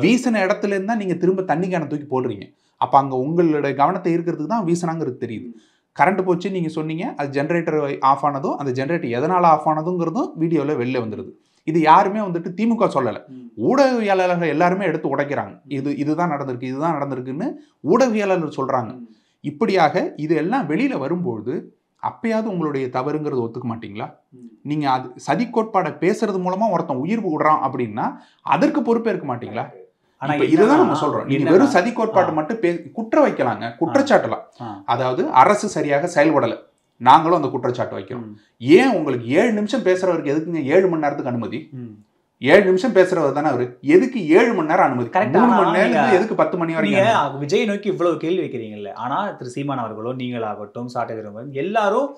வீசின இடத்துல இருந்தால் நீங்கள் திரும்ப தண்ணி கேனை தூக்கி போடுறீங்க. அப்போ அங்கே உங்களோட கவனத்தை இருக்கிறதுக்கு தான் வீசினாங்கிறது தெரியுது. கரண்ட் போச்சு நீங்கள் சொன்னீங்க, அது ஜென்ரேட்டர் ஆஃப் ஆனதும் அந்த ஜென்ரேட்டர் எதனால் ஆஃப் ஆனதுங்கிறதும் வீடியோவில் வெளில வந்துடுது. இது யாருமே வந்துட்டு திமுக சொல்லலை, ஊடகவியலாளர்கள் எல்லாருமே எடுத்து உடைக்கிறாங்க. இதுதான் நடந்திருக்கு, இதுதான் நடந்திருக்குன்னு ஊடகவியலாளர் சொல்கிறாங்க. இப்படியாக இது எல்லாம் வெளியில் வரும்பொழுது அப்பயாவது உங்களுடைய தவறுங்கிறது ஒத்துக்க மாட்டீங்களா? நீங்கள் அது சதி கோட்பாடை பேசுறது மூலமாக ஒருத்தன் உயிர் விடுறான் அப்படின்னா அதற்கு பொறுப்பேற்க மாட்டீங்களா? ஆனா இதுதான் நம்ம சொல்றோம். நீங்க வெறும் சதி கோட்பாடு மட்டும் குற்றம் வைக்கலாங்க, குற்றச்சாட்டலாம். அதாவது அரசு சரியாக செயல்படலை, நாங்களும் அந்த குற்றச்சாட்டு வைக்கிறோம். ஏன் உங்களுக்கு 7 நிமிஷம் பேசுறவருக்கு எதுக்குங்க 7 மணி நேரத்துக்கு அனுமதி? 7 நிமிஷம் பேசுறவர் தானே அவரு, எதுக்கு 7 மணி நேரம் அனுமதி? 3 மணி நேரம் எதுக்கு 10 மணி வரைக்கும்? விஜய் நோக்கி இவ்வளவு கேள்வி வைக்கிறீங்கல்ல, ஆனா திரு சீமான் அவர்களோ நீங்களாகட்டும் சாட்டை எல்லாரும்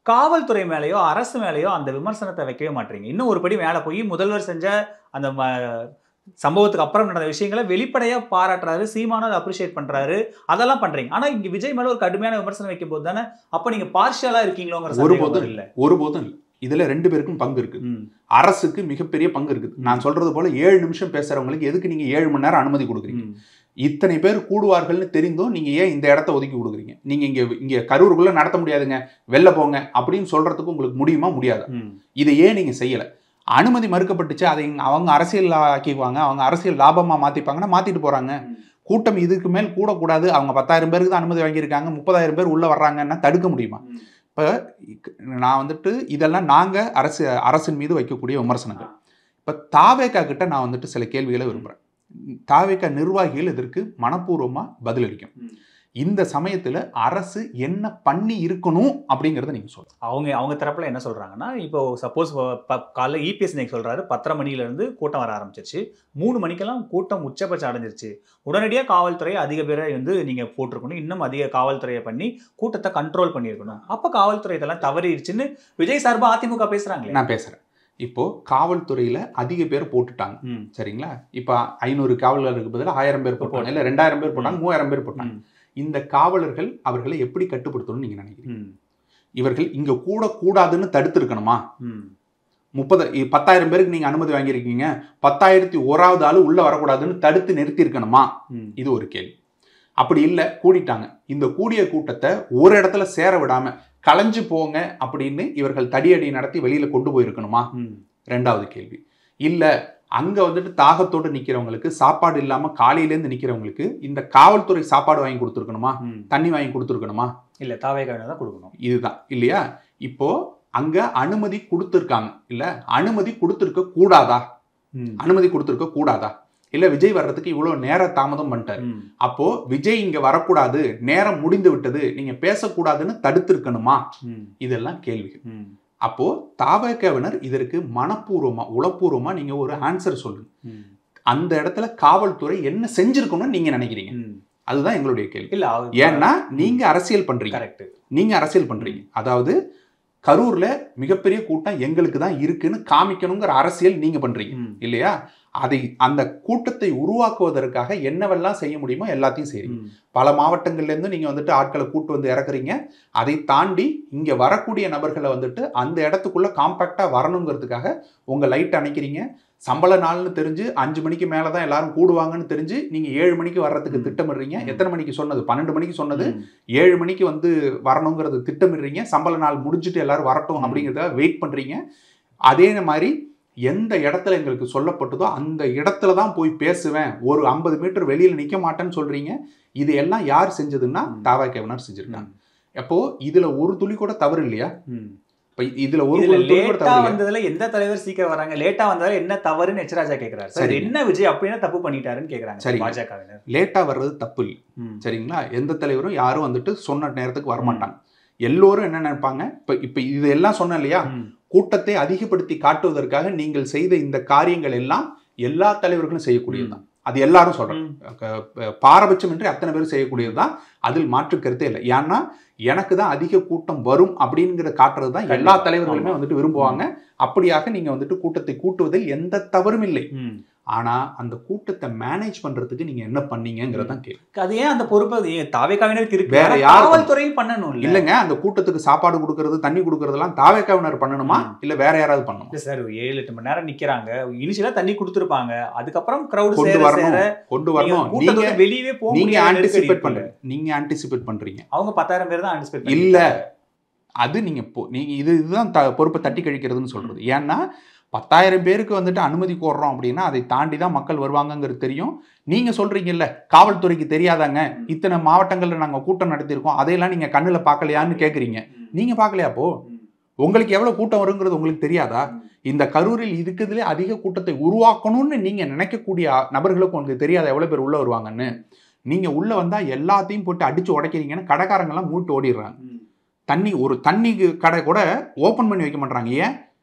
காவல்துறை மேலேயோ அரசு மேலேயோ அந்த விமர்சனத்தை வைக்கவே மாட்டீங்க. இன்னும் ஒரு படி மேலே போய் முதல்வர் செஞ்ச அந்த சம்பவத்துக்கு அப்புறம் நடந்த விஷயங்களை வெளிப்படையா பாராட்டுறாரு, சீமானும் அதை அப்ரிஷியேட் பண்றாரு, அதெல்லாம் பண்றீங்க. ஆனா இங்க விஜய் மேல ஒரு கடுமையான விமர்சனம் வைக்கும் போது தானே அப்ப நீங்க பார்ஷியலா இருக்கீங்களோங்கிற ஒருபோதும் இல்லை. ஒருபோதும் இல்லை. இதுல 2 பேருக்கும் பங்கு இருக்கு. அரசுக்கு மிகப்பெரிய பங்கு இருக்குது. நான் சொல்றது போல 7 நிமிஷம் பேசுறவங்களுக்கு எதுக்கு நீங்க 7 மணி நேரம் அனுமதி கொடுக்குறீங்க? இத்தனை பேர் கூடுவார்கள்னு தெரிந்தும் நீங்க ஏன் இந்த இடத்த ஒதுக்கி கொடுக்குறீங்க? நீங்க இங்க கரூருக்குள்ள நடத்த முடியாதுங்க, வெளில போங்க அப்படின்னு சொல்றதுக்கு உங்களுக்கு முடியுமா? முடியாது. இதை ஏன் நீங்க செய்யல? அனுமதி மறுக்கப்பட்டுச்சு, அதை அவங்க அரசியல் ஆக்கிக்குவாங்க, அவங்க அரசியல் லாபமா மாத்திப்பாங்கன்னா மாத்திட்டு போறாங்க. கூட்டம் இதுக்கு மேல் கூடக்கூடாது, அவங்க 10,000 பேருக்கு தான் அனுமதி வாங்கியிருக்காங்க, 30,000 பேர் உள்ள வர்றாங்கன்னா தடுக்க முடியுமா? இப்போ நான் வந்துட்டு இதெல்லாம் நாங்கள் அரசின் மீது வைக்கக்கூடிய விமர்சனங்கள். இப்போ தாவேக்கா கிட்ட நான் வந்துட்டு சில கேள்விகளை விரும்புகிறேன். தாவேக்கா நிர்வாகிகள் இதற்கு மனப்பூர்வமாக பதிலளிக்கும். இந்த சமயத்தில் அரசு என்ன பண்ணி இருக்கணும் அப்படிங்கிறத நீங்கள் சொல்லுங்கள். அவங்க தரப்பில் என்ன சொல்கிறாங்கன்னா, இப்போ சப்போஸ் காலைல இபிஎஸ் இன்னைக்கு சொல்கிறாரு 10:30 மணிலேருந்து கூட்டம் வர ஆரம்பிச்சிருச்சு, 3 மணிக்கெல்லாம் கூட்டம் உச்சபட்சம் அடைஞ்சிருச்சு, உடனடியாக காவல்துறை அதிக பேரை நீங்கள் போட்டிருக்கணும், இன்னும் அதிக காவல்துறையை பண்ணி கூட்டத்தை கண்ட்ரோல் பண்ணியிருக்கணும். அப்போ காவல்துறை இதெல்லாம் தவறிடுச்சுன்னு விஜய் சார்பாக அதிமுக பேசுகிறாங்களே. நான் பேசுகிறேன். இப்போ காவல்துறையில் அதிக பேர் போட்டுட்டாங்க, சரிங்களா? இப்போ 500 காவலருக்கு பதிலாக 1000 பேர் போட்டாங்க, இல்லை 2000 பேர் போட்டாங்க, 3000 பேர் போட்டாங்க. இந்த காவலர்கள் அவர்களை எப்படி கட்டுப்படுத்தணும்னு நீங்க நினைக்கிறீங்க? இவர்கள் இங்க கூட கூடாதுன்னு தடுத்து இருக்கணுமா? 10,000 பேருக்கு நீங்க அனுமதி வாங்கியிருக்கீங்க, 10,001வது ஆளு உள்ள வரக்கூடாதுன்னு தடுத்து நிறுத்தி இருக்கணுமா? இது ஒரு கேள்வி. அப்படி இல்லை, கூடிட்டாங்க, இந்த கூடிய கூட்டத்தை ஒரு இடத்துல சேர விடாம கலைஞ்சு போங்க அப்படின்னு இவர்கள் தடியடி நடத்தி வெளியில கொண்டு போயிருக்கணுமா? 2வது கேள்வி. இல்ல அங்க வந்துட்டு தாகத்தோடு நிக்கிறவங்களுக்கு, சாப்பாடு இல்லாம காலையிலேருந்து நிக்கிறவங்களுக்கு இந்த காவல்துறை சாப்பாடு வாங்கி கொடுத்துருக்கணுமா? தண்ணி வாங்கி கொடுத்துருக்கணுமா? இல்ல தாவேக்கா தான் கொடுக்கணும். இதுதான் இல்லையா? இப்போ அங்க அனுமதி கொடுத்துருக்காங்க, இல்ல அனுமதி கொடுத்துருக்க கூடாதா? அனுமதி கொடுத்துருக்க கூடாதா? இல்ல விஜய் வர்றதுக்கு இவ்வளவு நேர தாமதம் பண்ணிட்டாரு, அப்போ விஜய் இங்க வரக்கூடாது, நேரம் முடிந்து விட்டது, நீங்க பேசக்கூடாதுன்னு தடுத்து இருக்கணுமா? இதெல்லாம் கேள்விகள். அப்போ தாவேக்காவினர் இதற்கு மனப்பூர்வமா உளப்பூர்வமா நீங்க ஒரு ஆன்சர் சொல்லுங்க. அந்த இடத்துல காவல்துறை என்ன செஞ்சிருக்கணும்னு நீங்க நினைக்கிறீங்க? அதுதான் எங்களுடைய கேள்வி. இல்ல ஏன்னா நீங்க அரசியல் பண்றீங்க, நீங்க அரசியல் பண்றீங்க. அதாவது கரூர்ல மிகப்பெரிய கூட்டம் எங்களுக்கு தான் இருக்குன்னு காமிக்கணுங்கிற அரசியல் நீங்க பண்றீங்க இல்லையா? அந்த கூட்டத்தை உருவாக்குவதற்காக என்னவெல்லாம் செய்ய முடியுமோ எல்லாத்தையும் செய்றீங்க. பல மாவட்டங்கள்லேருந்து நீங்கள் வந்துட்டு ஆட்களை கூட்டு வந்து இறக்குறீங்க. அதை தாண்டி இங்கே வரக்கூடிய நபர்களை வந்துட்டு அந்த இடத்துக்குள்ளே காம்பேக்டாக வரணுங்கிறதுக்காக உங்கள் லைட் அணைக்கிறீங்க. சம்பள நாள்னு தெரிஞ்சு 5 மணிக்கு மேலே தான் எல்லாரும் கூடுவாங்கன்னு தெரிஞ்சு நீங்கள் 7 மணிக்கு வர்றதுக்கு திட்டமிடுறீங்க. எத்தனை மணிக்கு சொன்னது? 12 மணிக்கு சொன்னது 7 மணிக்கு வந்து வரணுங்கிறது திட்டமிடுறீங்க. சம்பள நாள் முடிஞ்சுட்டு எல்லாரும் வரட்டும் அப்படிங்கிறத வெயிட் பண்ணுறீங்க. அதே மாதிரி எந்த இடத்துல எங்களுக்கு சொல்லப்பட்டதோ அந்த இடத்துல தான் போய் பேசுவேன், ஒரு 50 மீட்டர் வெளியில் நிற்க மாட்டேன்னு சொல்கிறீங்க. இது எல்லாம் யார் செஞ்சதுன்னா தாவேக்காவினர் செஞ்சுருக்காங்க. அப்போ இதில் ஒரு துளி கூட தவறு இல்லையா? இதுல ஒரு லேட்டா வந்ததுல எந்த தலைவர் சீக்கிரம் வராங்க, லேட்டா வந்ததுல என்ன தவறுன்னு எச் ராஜா கேக்குறாரு. சரி, என்ன விஜய் அப்படின்னா தப்பு பண்ணிட்டாருன்னு கேக்குறாங்க. சரி, பாஜகவினர் லேட்டா வர்றது தப்பு இல்லை, சரிங்களா? எந்த தலைவரும் யாரும் வந்துட்டு சொன்ன நேரத்துக்கு வரமாட்டாங்க. எல்லோரும் என்ன நினைப்பாங்க, இப்ப இது எல்லாம் சொன்ன இல்லையா, கூட்டத்தை அதிகப்படுத்தி காட்டுவதற்காக நீங்கள் செய்த இந்த காரியங்கள் எல்லாம் எல்லா தலைவர்களும் செய்யக்கூடியதுதான். அது எல்லாரும் சொல்றாங்க, பாரபட்சம் என்று அத்தனை பேரும் செய்யக்கூடியதுதான். அதில் மாற்று கருத்தே இல்லை. ஏன்னா எனக்கு தான் அதிக கூட்டம் வரும் அப்படிங்கிற காட்டுறது தான் எல்லா தலைவர்களுமே வந்துட்டு விரும்புவாங்க. அப்படியாக நீங்க வந்துட்டு கூட்டத்தை கூட்டுவதில் எந்த தவறும் இல்லை. ஆனா அந்த கூட்டத்தை மேனேஜ் பண்றதுக்கு நீங்க என்ன பண்ணீங்கங்கறதான் கேள்வி. அது ஏன் அந்த பொறுப்பு தாவேக்காவினருக்கு இருக்கு, வேற யார் காவல்துறையும் பண்ணணும் இல்லங்க? அந்த கூட்டத்துக்கு சாப்பாடு கொடுக்கறது, தண்ணி கொடுக்கறதெல்லாம் தாவேக்காவினர் பண்ணணுமா இல்ல வேற யாராவது பண்ணணுமா? சார் 7-8 மணி நேரம் நிக்கிறாங்க, இனிஷியலா தண்ணி கொடுத்துருப்பாங்க, அதுக்கப்புறம் கிரவுட் கொண்டு வரணும். நீங்க வெளியவே போக நீங்க ஆன்டிசிபேட் பண்றீங்க, நீங்க ஆன்டிசிபேட் பண்றீங்க. அவங்க 10,000 பேர் தான் ஆன்டிசிபேட் இல்ல, அது நீங்க இதுதான் பொறுப்பை தட்டி கழிக்கிறதுன்னு சொல்றது. ஏன்னா 10,000 பேருக்கு வந்துட்டு அனுமதி கோர்றோம் அப்படின்னா அதை தாண்டி தான் மக்கள் வருவாங்கங்கிறது தெரியும். நீங்க சொல்றீங்கல்ல காவல்துறைக்கு தெரியாதாங்க, இத்தனை மாவட்டங்கள்ல நாங்க கூட்டம் நடத்திருக்கோம், அதையெல்லாம் நீங்க கண்ணுல பார்க்கலையான்னு கேக்குறீங்க. நீங்க பார்க்கலையா? அப்போ உங்களுக்கு எவ்வளவு கூட்டம் வருங்கிறது உங்களுக்கு தெரியாதா? இந்த கரூரில் இருக்கிறதுலே அதிக கூட்டத்தை உருவாக்கணும்னு நீங்க நினைக்கக்கூடிய நபர்களுக்கு உங்களுக்கு தெரியாத எவ்வளவு பேர் உள்ள வருவாங்கன்னு. நீங்க உள்ள வந்தா எல்லாத்தையும் போட்டு அடிச்சு உடைக்கிறீங்கன்னு கடைக்காரங்கெல்லாம் மூட்டு ஓடிடுறாங்க. ஒரு தண்ணி கடை கூட ஓபன் பண்ணி வைக்க மாட்டாங்க. ஏன்?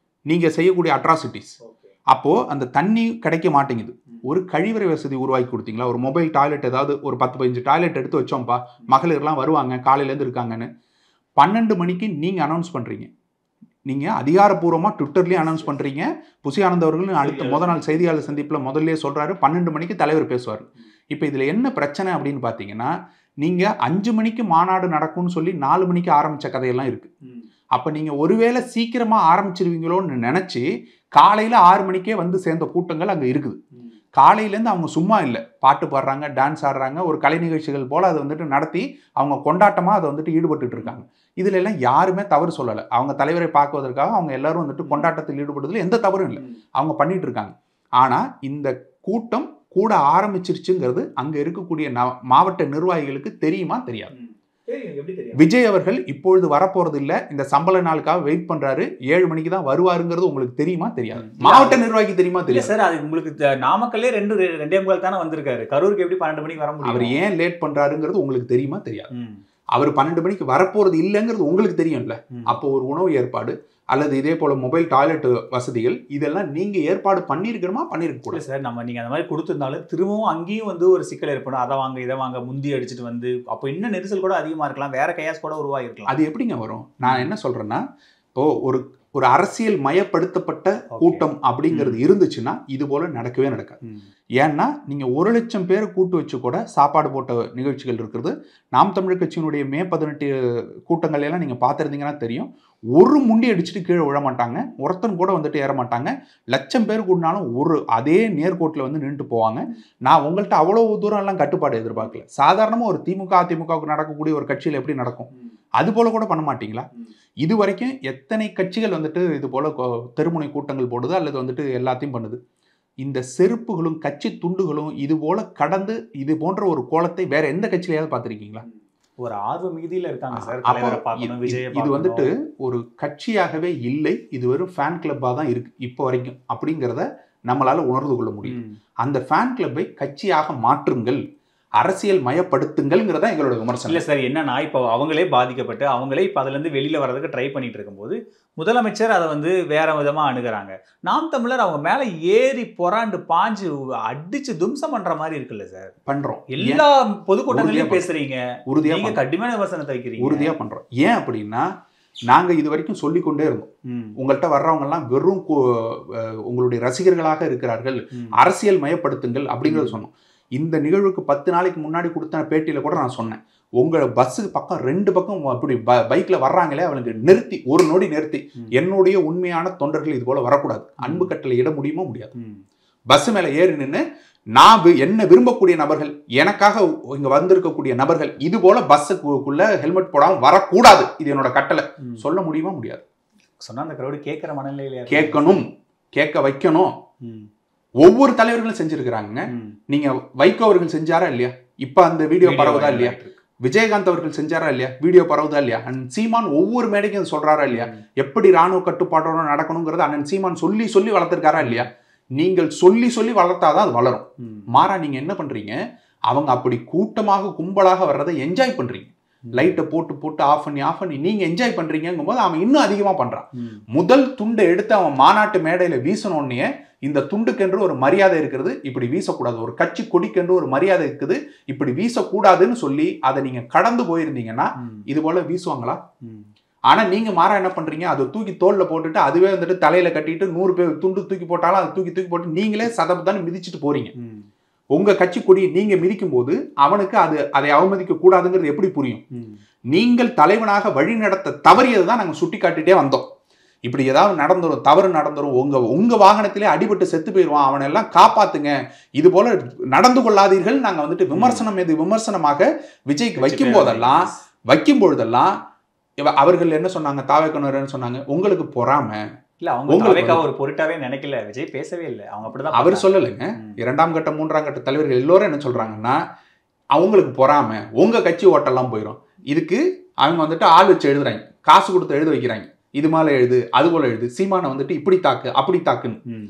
நீங்க செய்யக்கூடிய அட்ராசிட்டிஸ். அப்போ அந்த தண்ணி கிடைக்க மாட்டேங்குது. ஒரு கழிவறை வசதி உருவாக்கி கொடுத்தீங்களா? ஒரு மொபைல் டாய்லெட், ஏதாவது ஒரு 10-15 டாய்லெட் எடுத்து வச்சோம்ப்பா, மகளிர்லாம் வருவாங்க காலையிலேருந்து இருக்காங்கன்னு. 12 மணிக்கு நீங்க அனௌன்ஸ் பண்றீங்க. நீங்க அதிகாரப்பூர்வமா ட்விட்டர்லயே அனௌன்ஸ் பண்றீங்க. புசி ஆனந்த் அவர்கள் அடுத்த முதல் நாள் செய்தியாளர் சந்திப்புல முதல்ல சொல்றாரு 12 மணிக்கு தலைவர் பேசுவார். இப்ப இதுல என்ன பிரச்சனை அப்படின்னு பாத்தீங்கன்னா, நீங்க 5 மணிக்கு மாநாடு நடக்கும்னு சொல்லி 4 மணிக்கு ஆரம்பிச்ச கதையெல்லாம் இருக்கு. அப்ப நீங்க ஒருவேளை சீக்கிரமா ஆரம்பிச்சிருவீங்களோன்னு நினைச்சு காலையில 6 மணிக்கே வந்து சேர்ந்த கூட்டங்கள் அங்க இருக்குது. காலையிலேருந்து அவங்க சும்மா இல்லை, பாட்டு பாடுறாங்க, டான்ஸ் ஆடுறாங்க, ஒரு கலை நிகழ்ச்சிகள் போல அதை வந்துட்டு நடத்தி அவங்க கொண்டாட்டமா அதை வந்துட்டு ஈடுபட்டு இருக்காங்க. இதுல எல்லாம் யாருமே தவறு சொல்லலை. அவங்க தலைவரை பார்க்குவதற்காக அவங்க எல்லாரும் வந்துட்டு கொண்டாட்டத்தில் ஈடுபடுறதுல எந்த தவறும் இல்லை, அவங்க பண்ணிட்டு இருக்காங்க. ஆனா இந்த கூட்டம் கூட ஆரம்பிச்சிருச்சுங்கிறது அங்க இருக்கக்கூடிய மாவட்ட நிர்வாகிகளுக்கு தெரியுமா? தெரியாது. விஜய் அவர்கள் இப்பொழுது வரப்போறது இல்ல, இந்த சம்பள நாளுக்காக வெயிட் பண்றாரு, 7 மணிக்கு தான் வருவாருங்கிறது உங்களுக்கு தெரியுமா? தெரியாது. மாவட்ட நிர்வாகி தெரியுமா? தெரியாது சார். அது உங்களுக்கு நாமக்கல்லே 2:02 தானே வந்திருக்காரு, கரூருக்கு எப்படி 12 மணிக்கு வர முடியும்? அவர் ஏன் லேட் பண்றாருங்கிறது உங்களுக்கு தெரியுமா? தெரியாது. அவர் 12 மணிக்கு வரப்போறது இல்லைங்கிறது உங்களுக்கு தெரியும்ல. அப்போ ஒரு உணவு ஏற்பாடு அல்லது இதே போல மொபைல் டாய்லெட் வசதிகள் இதெல்லாம் நீங்க ஏற்பாடு பண்ணிருக்கணுமா? பண்ணிருக்க கூடாது சார். நீங்க அந்த மாதிரி கொடுத்திருந்தாலும் திரும்பவும் அங்கேயும் வந்து ஒரு சிக்கல் ஏற்படும். அதை வாங்க இதை வாங்க முந்தி அடிச்சுட்டு வந்து அப்போ இன்னும் நெரிசல் கூட அதிகமா இருக்கலாம், வேற கையாஸ் கூட உருவாகிருக்கலாம். அது எப்படிங்க வரும்? நான் என்ன சொல்றேன்னா, இப்போ ஒரு அரசியல் மயப்படுத்தப்பட்ட கூட்டம் அப்படிங்கிறது இருந்துச்சுன்னா இது போல நடக்கவே நடக்காது. ஏன்னா நீங்க 1,00,000 பேரை கூட்டு வச்சு கூட சாப்பாடு போட்ட நிகழ்ச்சிகள் இருக்கிறது. நாம் தமிழர் கட்சியினுடைய மே 18 கூட்டங்கள் எல்லாம் நீங்க பார்த்திருந்தீங்கன்னா தெரியும், ஒரு முண்டி அடிச்சுட்டு கீழே விழ மாட்டாங்க, ஒருத்தன் கூட வந்துட்டு ஏற மாட்டாங்க. 1,00,000 பேர் கூட்டினாலும் அதே நேர்கோட்டில் வந்து நின்றுட்டு போவாங்க. நான் உங்கள்கிட்ட அவ்வளவு தூரம் எல்லாம் கட்டுப்பாடு எதிர்பார்க்கல. சாதாரணமாக ஒரு திமுக அதிமுகவுக்கு நடக்கக்கூடிய ஒரு கட்சியில் எப்படி நடக்கும் அது போல கூட பண்ண மாட்டீங்களா? இது வரைக்கும் எத்தனை கட்சிகள் வந்துட்டு இது போல தெருமுனை கூட்டங்கள் போடுது அல்லது வந்துட்டு எல்லாத்தையும் பண்ணுது. இந்த செருப்புகளும் கட்சி துண்டுகளும் இது போல கடந்து இது போன்ற ஒரு கோலத்தை வேற எந்த கட்சியிலையாவது பார்த்திருக்கீங்களா? ஒரு ஆர்வ மிகுதியில இருக்காங்க சார். இது வந்துட்டு ஒரு கட்சியாகவே இல்லை, இது வெறும் ஃபேன் கிளப்பா தான் இருக்கு இப்போ வரைக்கும் அப்படிங்கிறத நம்மளால உணர்ந்து கொள்ள முடியும். அந்த ஃபேன் கிளப்பை கட்சியாக மாற்றுங்கள், அரசியல் மயப்படுத்துங்கள்ங்கிறதா எங்களோட விமர்சனம். இல்லை சார், என்னன்னா இப்போ அவங்களே பாதிக்கப்பட்டு அவங்களே இப்போ அதுலேருந்து வெளியில் வர்றதுக்கு ட்ரை பண்ணிட்டு இருக்கும்போது முதலமைச்சர் அதை வந்து வேற விதமாக அணுகிறாங்க. நாம் தமிழர் அவங்க மேலே ஏறி பொறாண்டு பாஞ்சு அடிச்சு தும்சம் பண்ற மாதிரி இருக்குல்ல சார்? பண்றோம். எல்லா பொதுக்கூட்டங்களையும் பேசுறீங்க, உறுதியாக கடுமையான விமர்சனத்தை வைக்கிறீங்க. உறுதியாக பண்றோம். ஏன் அப்படின்னா நாங்க இது வரைக்கும் சொல்லிக்கொண்டே இருந்தோம். உங்கள்கிட்ட வர்றவங்க எல்லாம் வெறும் உங்களுடைய ரசிகர்களாக இருக்கிறார்கள், அரசியல் மயப்படுத்துங்கள் அப்படிங்கறத சொன்னோம். இந்த நிகழ்வுக்கு 10 நாளைக்கு முன்னாடி கொடுத்த பேட்டியில கூட நான் சொன்னேன், உங்க பஸ்ஸுக்கு பக்கம் 2 பக்கம் அப்படி பைக்ல வர்றாங்களே அவளுக்கு நிறுத்தி, ஒரு நொடி நிறுத்தி, என்னுடைய உண்மையான தொண்டர்கள் இது போல வரக்கூடாது, அன்பு கட்டளை இட முடியுமோ முடியாது. பஸ் மேல ஏறி நின்று நான் என்ன விரும்பக்கூடிய நபர்கள், எனக்காக இங்க வந்திருக்கக்கூடிய நபர்கள் இது போல பஸ்ஸுக்குள்ள ஹெல்மெட் போடாம வரக்கூடாது, இது என்னோட கட்டளை சொல்ல முடியுமா முடியாது. சொன்னா அந்த கிரௌட் கேட்கிற மனநிலையில கேட்கணும், கேட்க வைக்கணும். ஒவ்வொரு தலைவர்களும் செஞ்சிருக்கிறாங்க. நீங்க வைகோ அவர்கள் செஞ்சாரா இல்லையா? இப்ப அந்த வீடியோ பரவுதா இல்லையா? விஜயகாந்த் அவர்கள் செஞ்சாரா இல்லையா? வீடியோ பரவுதா இல்லையா? அண்ணன் சீமான் ஒவ்வொரு மேடைக்கும் சொல்றாரா இல்லையா? எப்படி ராணுவ கட்டுப்பாட்டோட நடக்கணுங்கிறது அண்ணன் சீமான் சொல்லி சொல்லி வளர்த்திருக்காரா இல்லையா? நீங்கள் சொல்லி சொல்லி வளர்த்தாதான் அது வளரும். மாறா நீங்க என்ன பண்றீங்க, அவங்க அப்படி கூட்டமாக கும்பலாக வர்றதை என்ஜாய் பண்றீங்க. லைட்டை போட்டு போட்டு ஆஃப் பண்ணி நீங்க என்ஜாய் பண்றீங்கும் போது அவன் இன்னும் அதிகமா பண்றான். முதல் துண்டை எடுத்து அவன் மாநாட்டு மேடையில வீசணுன்னே இந்த துண்டுக்கென்று ஒரு மரியாதை இருக்கிறது, இப்படி வீசக்கூடாது. ஒரு கட்சி கொடிக்கென்று ஒரு மரியாதை இருக்குது, இப்படி வீசக்கூடாதுன்னு சொல்லி அதை நீங்க கடந்து போயிருந்தீங்கன்னா இது போல வீசுவாங்களா? ஆனா நீங்க மாறா என்ன பண்றீங்க, அதை தூக்கி தோல்ல போட்டுட்டு அதுவே வந்துட்டு தலையில கட்டிட்டு 100 பேர் துண்டு தூக்கி போட்டாலும் அதை தூக்கி போட்டு நீங்களே சதப்தான் மிதிச்சுட்டு போறீங்க. உங்க கட்சி கொடியை நீங்க மிதிக்கும் போது அவனுக்கு அதை அவமதிக்க கூடாதுங்கிறது எப்படி புரியும்? நீங்கள் தலைவனாக வழி நடத்த தவறியதுதான் நாங்க சுட்டி காட்டிட்டே வந்தோம். இப்படி ஏதாவது நடந்துரும், தவறு நடந்துரும், உங்க வாகனத்திலே அடிபட்டு செத்து போயிடுவான், அவனை எல்லாம் காப்பாத்துங்க, இது போல நடந்து கொள்ளாதீர்கள். நாங்க வந்துட்டு விமர்சனம் மீது விமர்சனமாக விஜய்க்கு வைக்கும் பொழுதெல்லாம் அவர்கள் என்ன சொன்னாங்க, தாவேக்கனர் என்ன சொன்னாங்க, உங்களுக்கு பொறாம இல்ல, அவங்க ஒரு பொருட்டாவே நினைக்கல, விஜய் பேசவே இல்லை, அவங்க அப்படிதான் அவர் சொல்லலைங்க. 2ஆம் கட்ட 3ஆம் கட்ட தலைவர்கள் எல்லோரும் என்ன சொல்றாங்கன்னா, அவங்களுக்கு பொறாம உங்க கட்சி ஓட்டெல்லாம் போயிடும். இதுக்கு அவங்க வந்துட்டு ஆள் வச்சு எழுதுறாங்க, காசு கொடுத்து எழுத வைக்கிறாங்க, இது மேல எழுது, அது போல எழுது, சீமானை வந்துட்டு இப்படி தாக்கு அப்படி தாக்குன்னு.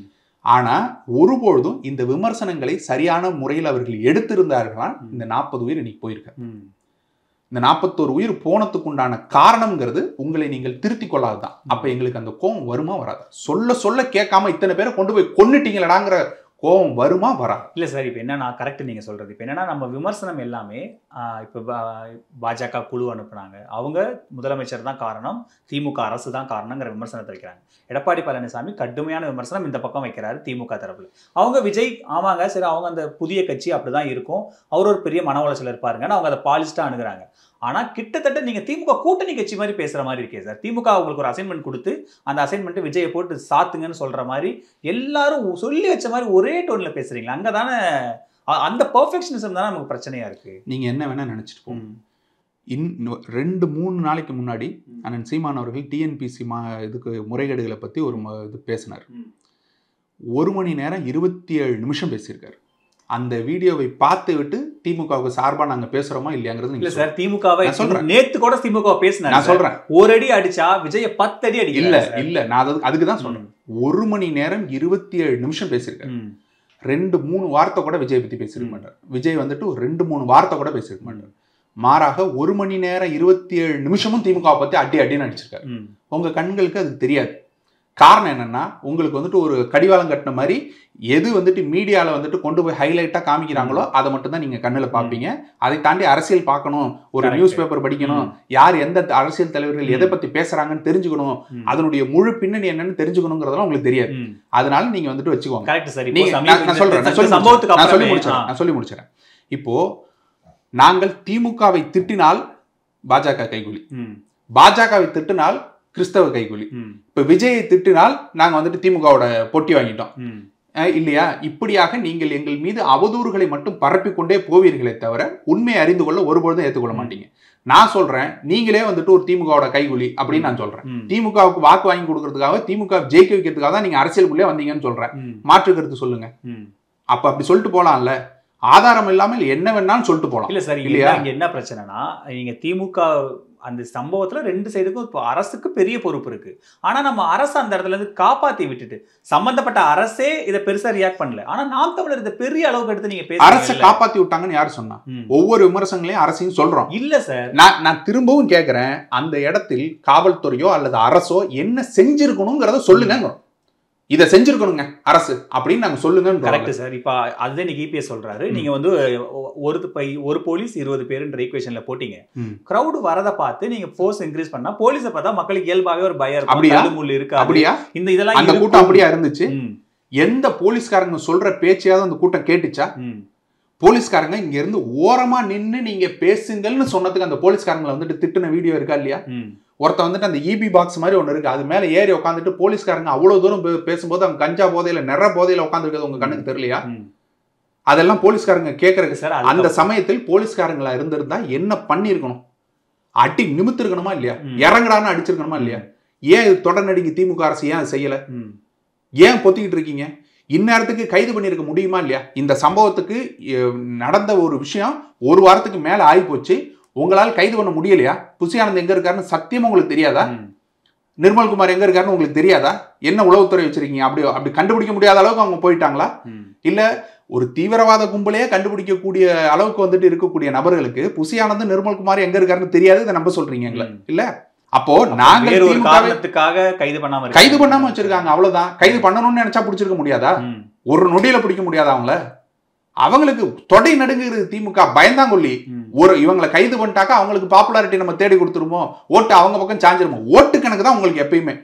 ஆனா ஒருபொழுதும் இந்த விமர்சனங்களை சரியான முறையில் அவர்கள் எடுத்திருந்தார்களா இந்த 40 உயிர் இன்னைக்கு போயிருக்க. இந்த 41 உயிர் போனதுக்கு உண்டான காரணம்ங்கிறது உங்களை நீங்கள் திருத்தி கொள்ளாதுதான். அப்ப எங்களுக்கு அந்த கோபம் வருமா வராது? சொல்ல கேட்காம இத்தனை பேரை கொண்டு போய் கொன்னுட்டீங்களாங்கிற கோபம் வருமா வராது? இல்ல சார், இப்ப என்னன்னா கரெக்ட் நீங்க சொல்றது. இப்ப என்னன்னா நம்ம விமர்சனம் எல்லாமே இப்ப பாஜக குழு அனுப்புனாங்க, அவங்க முதலமைச்சர் தான் காரணம், திமுக அரசு தான் காரணங்கிற விமர்சனத்தை வைக்கிறாங்க. எடப்பாடி பழனிசாமி கடுமையான விமர்சனம் இந்த பக்கம் வைக்கிறாரு திமுக தரப்புல. அவங்க விஜய் ஆமாங்க சரி, அவங்க அந்த புதிய கட்சி அப்படிதான் இருக்கும், அவர் ஒரு பெரிய மன உளைச்சல் இருப்பாருங்கன்னு அவங்க அதை பாலிஸ்டா அணுகுறாங்க. ஆனா கிட்டத்தட்ட நீங்க திமுக கூட்டணி கட்சி மாதிரி பேசுற மாதிரி இருக்கே சார். திமுக உங்களுக்கு ஒரு அசைன்மெண்ட் கொடுத்து அந்த அசைன்மெண்ட் விஜயை போட்டு சாத்துங்கன்னு சொல்ற மாதிரி எல்லாரும் சொல்லி வச்ச மாதிரி ஒரே டோன்ல பேசுறீங்களா? அங்கதானே அந்த பெர்ஃபெக்ஷனிசம் தானே நமக்கு பிரச்சனையா இருக்கு. நீங்க என்ன வேணா நினைச்சிட்டு போங்க. 2-3 நாளைக்கு முன்னாடி அண்ணன் சீமான் அவர்கள் டிஎன்பிசி இதுக்கு முறைகேடுகளை பத்தி ஒரு இது பேசினார். 1 மணி நேரம் 27 நிமிஷம் பேசியிருக்காரு. அந்த வீடியோவை பார்த்து விட்டு திமுகவுக்கு சார்பா நாங்க பேசுறோமா இல்லையாங்கிறது இல்ல சார். திமுகவை நேத்து கூட திமுக பேசினார். நான் சொல்றேன், ஒரு அடி அடிச்சா விஜய 10 அடி அடி இல்ல நான் அதுக்குதான் சொல்றேன். 1 மணி நேரம் 27 நிமிஷம் பேசியிருக்காரு. 2-3 வார்த்தை கூட விஜய் பத்தி பேசிருக்க மாட்டார். விஜய் வந்துட்டு ஒரு 2-3 வார்த்தை கூட பேசிருக்க மாட்டார். மாறாக 1 மணி நேரம் 27 நிமிஷமும் திமுக பத்தி அடின்னு அடிச்சிருக்காரு. உங்க கண்களுக்கு அது தெரியாது. காரணம் என்னன்னா, உங்களுக்கு வந்துட்டு ஒரு கடிவாளம் கட்டின மாதிரி எது வந்துட்டு மீடியாவில் வந்துட்டு கொண்டு போய் ஹைலைட்டாக காமிக்கிறாங்களோ அதை மட்டும் தான் நீங்கள் கண்ணில் பார்ப்பீங்க. அதை தாண்டி அரசியல் பார்க்கணும், ஒரு நியூஸ் பேப்பர் படிக்கணும், யார் எந்த அரசியல் தலைவர்கள் எதை பற்றி பேசுறாங்கன்னு தெரிஞ்சுக்கணும், அதனுடைய முழு பின்னணி என்னன்னு தெரிஞ்சுக்கணுங்கிறதெல்லாம் உங்களுக்கு தெரியாது. அதனால நீங்க வந்துட்டு வச்சுக்கோங்க. நான் சொல்லி முடிச்சிடறேன். இப்போ நாங்கள் திமுகவை திட்டினால் பாஜக கைகூலி, பாஜகவை திட்டினால் கிறிஸ்தவ கைகூலி, இப்ப விஜயை திட்டினால் நாங்க வந்துட்டு திமுகவோட பொட்டி வாங்கிட்டோம் இல்லையா? இப்படியாக நீங்கள் எங்கள் மீது அவதூறுகளை மட்டும் பரப்பிக்கொண்டே போவீர்களே தவிர உண்மையை அறிந்து கொள்ள ஒருபொழுதும் ஏற்றுக்கொள்ள மாட்டீங்க. நான் சொல்றேன், நீங்களே வந்துட்டு ஒரு திமுகவோட கைகூலி அப்படின்னு நான் சொல்றேன். திமுகவுக்கு வாக்கு வாங்கி கொடுக்கறதுக்காக, திமுக ஜெயிக்க வைக்கிறதுக்காக தான் நீங்க அரசியலுக்குள்ளே வந்தீங்கன்னு சொல்றேன். மாற்று கருத்து சொல்லுங்க. அப்ப அப்படி சொல்லிட்டு போலாம்ல, ஆதாரம் இல்லாமல் என்ன வேணாலும் சொல்லிட்டு போலாம். இல்ல சார், இல்லையா? இங்க என்ன பிரச்சனைனா, நீங்க திமுக அந்த சம்பவத்துல 2 சைடுக்கும் இப்போ அரசுக்கு பெரிய பொறுப்பு இருக்கு. ஆனா நம்ம அரசு அந்த இடத்துல இருந்து காப்பாத்தி விட்டுட்டு சம்பந்தப்பட்ட அரசே இதை பெருசா ரியாக்ட் பண்ணல. ஆனா நாம் தமிழர் இதை பெரிய அளவுக்கு எடுத்து நீங்க பேச அரசை காப்பாத்தி விட்டாங்கன்னு யாரு சொன்னா? ஒவ்வொரு விமர்சனங்களையும் அரசையும் சொல்றோம் இல்ல சார். நான் திரும்பவும் கேட்கிறேன், அந்த இடத்தில் காவல்துறையோ அல்லது அரசோ என்ன செஞ்சிருக்கணுங்கிறத சொல்லுங்க. இதை செஞ்சிருக்கணுங்க அரசு அப்படின்னு நாங்க சொல்லுங்க. Correct sir. இப்ப அதுதான் இன்னைக்கு இபிஎஸ் சொல்றாரு. நீங்க வந்து ஒரு போலீஸ் 20 பேருன்ற ஈக்குவேஷன்ல போட்டீங்க. கிரௌட் வரதை பார்த்து நீங்க ஃபோர்ஸ் இன்க்ரீஸ் பண்ணா போலீஸை பார்த்தா மக்களுக்கு இயல்பாவே ஒரு பயம் இருக்கும். அப்படியா இந்த இதெல்லாம் அந்த கூட்டம் அப்படியா இருந்துச்சு? எந்த போலீஸ்காரங்க சொல்ற பேச்சையாவது அந்த கூட்டம் கேட்டுச்சா? போலீஸ்காரங்க இங்க இருந்து ஓரமா நின்னு நீங்க பேசுங்கள்னு சொன்னதுக்கு அந்த போலீஸ்காரங்களை வந்துட்டு திட்டுன வீடியோ இருக்கா இல்லையா? ஒருத்த வந்துட்டு அந்த இபி பாக்ஸ் மாதிரி ஒண்ணு இருக்கு, அது மேல ஏறி உட்காந்துட்டு போலீஸ்காரங்க அவ்வளவு தூரம் பேசும்போது அவங்க கஞ்சா போதையில நிற போதையில உட்காந்துருக்கிறது உங்க கண்ணுக்கு தெரியலையா? அதெல்லாம் போலீஸ்காரங்க கேட்கறதுக்கு சார். அந்த சமயத்தில் போலீஸ்காரங்களா இருந்திருந்தா என்ன பண்ணிருக்கணும்? அடி நிமித்திருக்கணுமா இல்லையா? இறங்கடான்னு அடிச்சிருக்கணுமா இல்லையா? ஏன் தொடர் நடிகை திமுக அரசு ஏன் செய்யல? ஏன் பொத்திக்கிட்டு இருக்கீங்க? இந்நேரத்துக்கு கைது பண்ணிருக்க முடியுமா இல்லையா? இந்த சம்பவத்துக்கு நடந்த ஒரு விஷயம் ஒரு வாரத்துக்கு மேல ஆகி போச்சு, உங்களால் கைது பண்ண முடியலையா? புசி ஆனந்த் எங்க இருக்காருன்னு சத்தியமா உங்களுக்கு தெரியாதா? நிர்மல்குமார் எங்க இருக்காருன்னு உங்களுக்கு தெரியாதா? என்ன உளவுத்துறை வச்சிருக்கீங்க? அப்படி கண்டுபிடிக்க முடியாத அளவுக்கு அவங்க போயிட்டாங்களா? இல்ல ஒரு தீவிரவாத கும்பலையே கண்டுபிடிக்கக்கூடிய அளவுக்கு வந்துட்டு இருக்கக்கூடிய நபர்களுக்கு புசி ஆனந்த் நிர்மல்குமார் எங்க இருக்காருன்னு தெரியாது, இதை நம்ப சொல்றீங்களா? இல்ல அப்போ நாங்க ஒரு காரணத்துக்காக கைது பண்ணாம வச்சிருக்காங்க, அவ்வளவுதான். கைது பண்ணணும்னு நினைச்சா பிடிச்சிருக்க முடியாதா? ஒரு நொடியில பிடிக்க முடியாதா அவங்களுக்கு தொடை நடுங்குறது திமுக பயந்தாங்கொல்லி. இவங்களை கைது பண்ணிட்டாக்கா அவங்களுக்கு பாப்புலாரிட்டி நம்ம தேடி கொடுத்துருமோ, ஓட்டு அவங்க பக்கம் சாஞ்சிருமோ. ஓட்டு கணக்கு தான் உங்களுக்கு எப்பயுமே,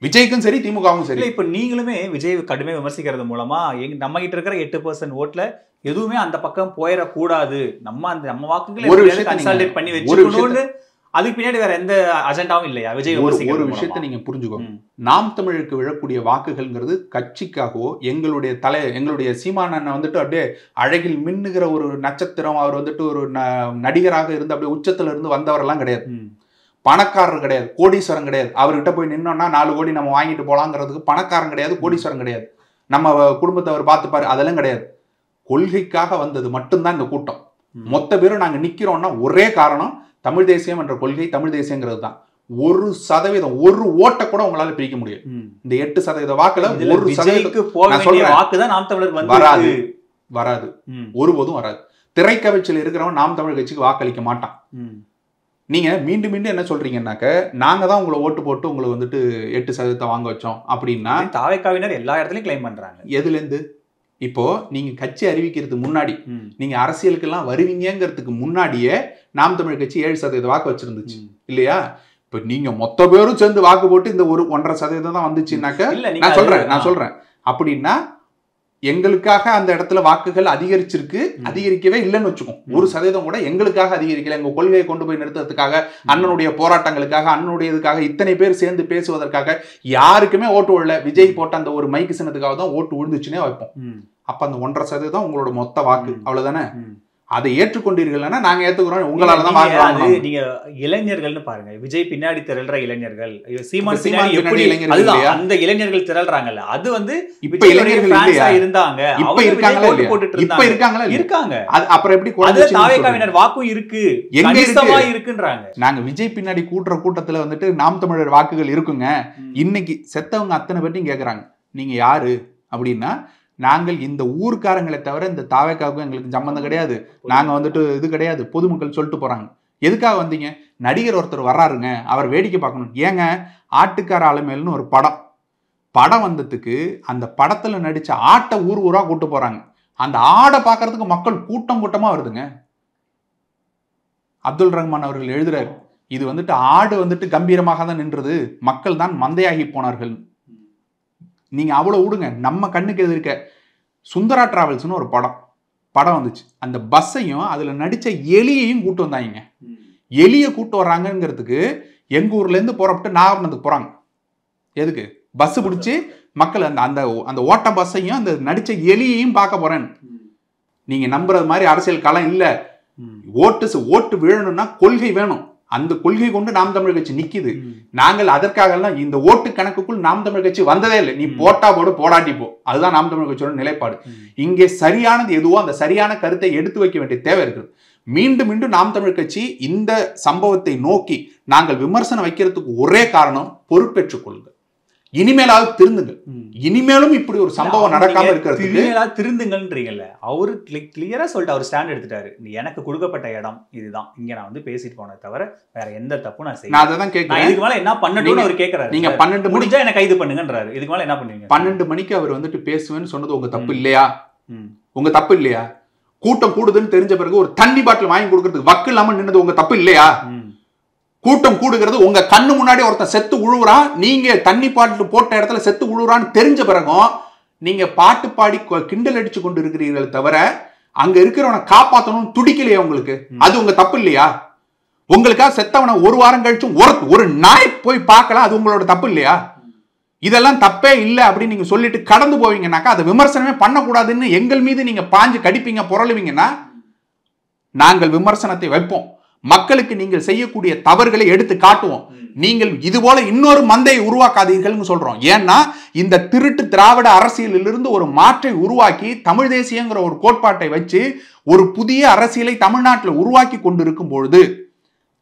விஜய்க்கும் சரி திமுகவும் சரி. இப்ப நீங்களுமே விஜய் கடுமையா விமர்சிக்கிறது மூலமா நம்ம கிட்ட இருக்கிற 8% ஓட்டுல எதுவுமே அந்த பக்கம் போயிடக்கூடாது, நம்ம வாக்குகளை கன்சாலிடேட் பண்ணி வச்சுக்கணும்னு அதுக்கு பின்னாடி வேற எந்த அஜெண்டாவும் இல்லையா விஜய்? ஒரு விஷயத்தை நீங்க புரிஞ்சுக்கோங்க. நாம் தமிழுக்கு விழக்கூடிய வாக்குகள்ங்கிறது கட்சிக்காகவோ எங்களுடைய சீமானன் வந்துட்டு அப்படியே அழகில் மின்னுகிற ஒரு நட்சத்திரம், அவர் வந்துட்டு ஒரு நடிகராக இருந்து அப்படியே உச்சத்துல இருந்து வந்தவரெல்லாம் கிடையாது. பணக்காரர் கிடையாது, கோடீஸ்வரன் கிடையாது. அவர்கிட்ட போய் நின்னோம்னா 4 கோடி நம்ம வாங்கிட்டு போலாங்கிறதுக்கு பணக்காரன் கிடையாது, கோடீஸ்வரன் கிடையாது. நம்ம குடும்பத்தை அவர் பார்த்துப்பாரு, அதெல்லாம் கிடையாது. கொள்கைக்காக வந்தது மட்டும்தான் இந்த கூட்டம். மொத்த பேரும் நாங்க நிக்கிறோம்னா ஒரே காரணம், தமிழ் தேசியம் என்ற கொள்கை, தமிழ் தேசியங்கிறது தான். 1% ஒரு ஓட்டை கூட உங்களால பிரிக்க முடியும். இந்த 8% வாக்குல 1% வாக்குதான் நாம் தமிழர் வராது, ஒருபோதும் வராது. திரைக்கவிச்சில் இருக்கிறவன் நாம் தமிழர் கட்சிக்கு வாக்களிக்க மாட்டான். நீங்க மீண்டும் மீண்டும் என்ன சொல்றீங்கன்னாக்க, நாங்க தான் உங்களை ஓட்டு போட்டு உங்களை வந்துட்டு 8% வாங்க வச்சோம் அப்படின்னா தாவேக்காவினர் எல்லா இடத்துலயும் கிளைம் பண்றாங்க. எதுல இருந்து? இப்போ நீங்க கட்சி அறிவிக்கிறதுக்கு முன்னாடி, நீங்க அரசியலுக்கு எல்லாம் வருவீங்கிறதுக்கு முன்னாடியே நாம் தமிழ் கட்சி 7% வாக்கு வச்சிருந்துச்சு இல்லையா? இப்ப நீங்க மொத்த பேரும் சேர்ந்து வாக்கு போட்டு இந்த 1.5% தான் வந்துச்சுன்னாக்க, நான் சொல்றேன் அப்படின்னா எங்களுக்காக அந்த இடத்துல வாக்குகள் அதிகரிக்கவே இல்லைன்னு வச்சுக்கோம். 1% கூட எங்களுக்காக அதிகரிக்கல. எங்க கொள்கையை கொண்டு போய் நிறுத்துறதுக்காக, அண்ணனுடைய போராட்டங்களுக்காக, அண்ணனுடைய இதுக்காக இத்தனை பேர் சேர்ந்து பேசுவதற்காக யாருக்குமே ஓட்டு விழல. விஜய் போட்ட அந்த ஒரு மைக்கு சின்னத்துக்காக தான் ஓட்டு விழுந்துச்சுன்னே வைப்போம். அப்ப அந்த 1.5% உங்களோட மொத்த வாக்கு, அவ்வளவுதானே? அதை ஏற்றுக்கொண்டீர்கள்னா நாங்க ஏத்துக்கிறோம், உங்களாலதான் வாங்க. நீங்க இளைஞர்கள்னு பாருங்க, விஜய் பின்னாடி திரள்ற இளைஞர்கள், சீமான் பின்னாடி எப்படி அந்த இளைஞர்கள் திரள்றாங்கல்ல, அது வந்து இப்ப இளைஞர்கள் இருந்தாங்க, இப்ப இருக்காங்களா ஓட்டு போட்டுட்டு இருந்தாங்க, இருக்காங்க. அப்புறம் எப்படி தாவேக்காவினர் வாக்கும் இருக்கு, கணிசமா இருக்குன்றாங்க. நாங்க விஜய் பின்னாடி கூட்டத்துல வந்துட்டு நாம் தமிழர் வாக்குகள் இருக்குங்க. இன்னைக்கு செத்தவங்க அத்தனை பேர்ட்டையும் கேக்குறாங்க, நீங்க யாரு அப்படின்னா, நாங்கள் இந்த ஊர்க்காரங்களை தவிர இந்த தாவேக்காவுக்கும் எங்களுக்கு சம்பந்தம் கிடையாது, நாங்க வந்துட்டு இது கிடையாது, பொதுமக்கள் சொல்லிட்டு போறாங்க. எதுக்காக வந்தீங்க? நடிகர் ஒருத்தர் வர்றாருங்க, அவர் வேடிக்கை பார்க்கணும். ஏங்க, ஆட்டுக்கார ஆளுமேல்னு ஒரு படம் வந்ததுக்கு அந்த படத்துல நடிச்ச ஆட்டை ஊரா கூட்டு போறாங்க. அந்த ஆடை பார்க்கறதுக்கு மக்கள் கூட்டமா வருதுங்க. அப்துல் ரஹ்மான் அவர்கள் எழுதுறாரு, இது வந்துட்டு ஆடு வந்துட்டு கம்பீரமாக தான் நின்றது, மக்கள் தான் மந்தையாகி போனார்கள். நீங்க அவ்வளவு விடுங்க, நம்ம கண்ணுக்கு எதிர்க்க சுந்தரா டிராவல்ஸ்னு ஒரு படம் வந்துச்சு. அந்த பஸ்ஸையும் அதுல நடிச்ச எலியையும் கூட்டு வந்தாங்க. எலியை கூட்டு வர்றாங்கிறதுக்கு எங்க ஊர்ல இருந்து புறப்பட்டு நாகப்பட்டினத்துக்கு போறாங்க. எதுக்கு? பஸ் பிடிச்சி மக்கள் அந்த ஓட்ட பஸ்ஸையும் அந்த நடிச்ச எலியையும் பார்க்க போறேன். நீங்க நம்புறது மாதிரி அரசியல் களம் இல்ல. ஓட்டு விழணும்னா கொள்கை வேணும். அந்த கொள்கை கொண்டு நாம் தமிழ் கட்சி நிக்குது. நாங்கள் அதற்காக எல்லாம் இந்த ஓட்டு கணக்குக்குள் நாம் தமிழ் கட்சி வந்ததே இல்லை. நீ போட்டா போடு, போடாட்டி போ, அதுதான் நாம் தமிழ் கட்சியோட நிலைப்பாடு. இங்கே சரியானது எதுவோ அந்த சரியான கருத்தை எடுத்து வைக்க வேண்டிய தேவை இருக்குது. மீண்டும் மீண்டும் நாம் தமிழ் கட்சி இந்த சம்பவத்தை நோக்கி நாங்கள் விமர்சனம் வைக்கிறதுக்கு ஒரே காரணம், பொறுப்பேற்றுக் கொள்ளுங்கள், இனிமேலாவது திருந்துங்கள். இனிமேலும் இப்படி ஒரு சம்பவம் நடக்காம இருக்கிறதுக்கு திருந்துங்கன்றீங்கல்ல. அவரு கிளியரா சொல்லிட்டு அவர் ஸ்டாண்ட் எடுத்துட்டாரு. எனக்கு கொடுக்கப்பட்ட இடம் இதுதான், இங்க நான் வந்து பேசிட்டு போனே தவிர வேற எந்த தப்பு நான் செய்யல. நான் அதான் கேட்கிறேன். இதுக்கு மேல என்ன பண்ணணும்னு அவர் கேக்குறாரு. நீங்க 12 முடிஞ்சா என்ன கைது பண்ணுங்கன்றாரு. இதுக்கு மேல என்ன பண்ணுவீங்க? 12 மணிக்கு அவர் வந்துட்டு பேசுவேன்னு சொன்னது உங்க தப்பு இல்லையா? உங்க தப்பு இல்லையா? கூட்டம் கூடுதுன்னு தெரிஞ்ச பிறகு ஒரு தண்ணி பாட்டில் வாங்கி கொடுக்கறதுக்கு வக்கு இல்லாம நின்னது உங்க தப்பு இல்லையா? கூட்டம் கூடுகிறது உங்க கண்ணு முன்னாடி ஒருத்தன் செத்து உழுவுறான், நீங்க தண்ணி பாட்டில் போட்ட இடத்துல செத்து உழுவுறான்னு தெரிஞ்ச பிறகும் நீங்க பாட்டு பாடி கிண்டல் அடிச்சு கொண்டு இருக்கிறீர்கள் தவிர அங்க இருக்கிறவனை காப்பாற்றணும்னு துடிக்கலையா உங்களுக்கு? அது உங்க தப்பு இல்லையா? உங்களுக்காக செத்தவனை ஒரு வாரம் கழிச்சும் ஒரு நாய் போய் பார்க்கலாம், அது உங்களோட தப்பு இல்லையா? இதெல்லாம் தப்பே இல்லை அப்படின்னு நீங்க சொல்லிட்டு கடந்து போவீங்கன்னாக்கா அதை விமர்சனமே பண்ணக்கூடாதுன்னு எங்கள் மீது நீங்க பாஞ்சு கடிப்பீங்க, புரளுவீங்கன்னா நாங்கள் விமர்சனத்தை வைப்போம். மக்களுக்கு நீங்கள் செய்யக்கூடிய தவறுகளை எடுத்து காட்டுவோம். நீங்கள் இது போல இன்னொரு மந்தையை உருவாக்காதீர்கள் சொல்றோம். ஏன்னா இந்த திருட்டு திராவிட அரசியலிலிருந்து ஒரு மாற்றை உருவாக்கி தமிழ் தேசியங்கிற ஒரு கோட்பாட்டை வச்சு ஒரு புதிய அரசியலை தமிழ்நாட்டில் உருவாக்கி கொண்டிருக்கும் பொழுது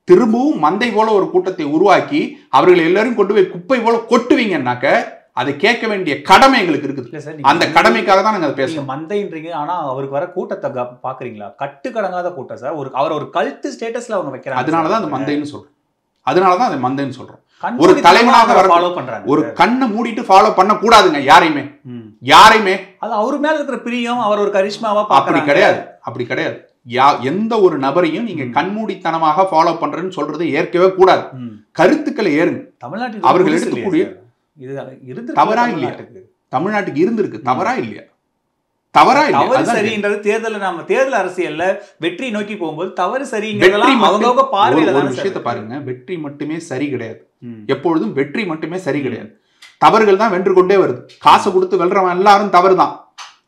திரும்பவும் மந்தை போல ஒரு கூட்டத்தை உருவாக்கி அவர்கள் எல்லாரும் கொண்டு போய் குப்பை போல கொட்டுவீங்கன்னாக்க அதை கேட்க வேண்டிய கடமை எங்களுக்கு இருக்குது. அந்த கடமைக்காக தான் நாங்க பேசுறோம். மந்தைன்றீங்க, ஆனா அவருக்கு வர கூட்டத்தை பாக்குறீங்களா? கட்டுக்கடங்காத கூட்டம் சார். அவர் ஒரு கல்ட் ஸ்டேட்டஸ்ல அவங்க வைக்கிறாங்க. அதனாலதான் அந்த மந்தைன்னு சொல்றோம். அதனாலதான் அந்த மந்தைன்னு சொல்றோம். ஒரு தலைவனாக ஃபாலோ பண்றாங்க. ஒரு கண்ணை மூடிட்டு ஃபாலோ பண்ண கூடாதுங்க யாரையுமே. அது அவர் மேல இருக்கிற பிரியம், அவர் ஒரு கரிஷ்மாவா அப்படி கிடையாது. எந்த ஒரு நபரையும் நீங்க கண்மூடித்தனமாக ஃபாலோ பண்றேன்னு சொல்றது ஏற்கவே கூடாது. கருத்துக்களை ஏறுங்க. தமிழ்நாட்டில் அவர்கள் எடுக்கக்கூடிய தவறா இல்லையா? தமிழ்நாட்டுக்கு இருந்திருக்கு. தவறா இல்லையா? தவறு சரின்றது தேர்தல் அரசியல்ல வெற்றி நோக்கி போகும்போது தவறு சரிங்கிறதெல்லாம் அவங்கவங்க பார்வையில ஒரு விஷயத்தை பாருங்க. வெற்றி மட்டுமே சரி கிடையாது. எப்பொழுதும் வெற்றி மட்டுமே சரி கிடையாது. தவறுகள் தான் வென்று கொண்டே வருது. காசு கொடுத்து வெல்றவன் எல்லாரும் தவறு தான்.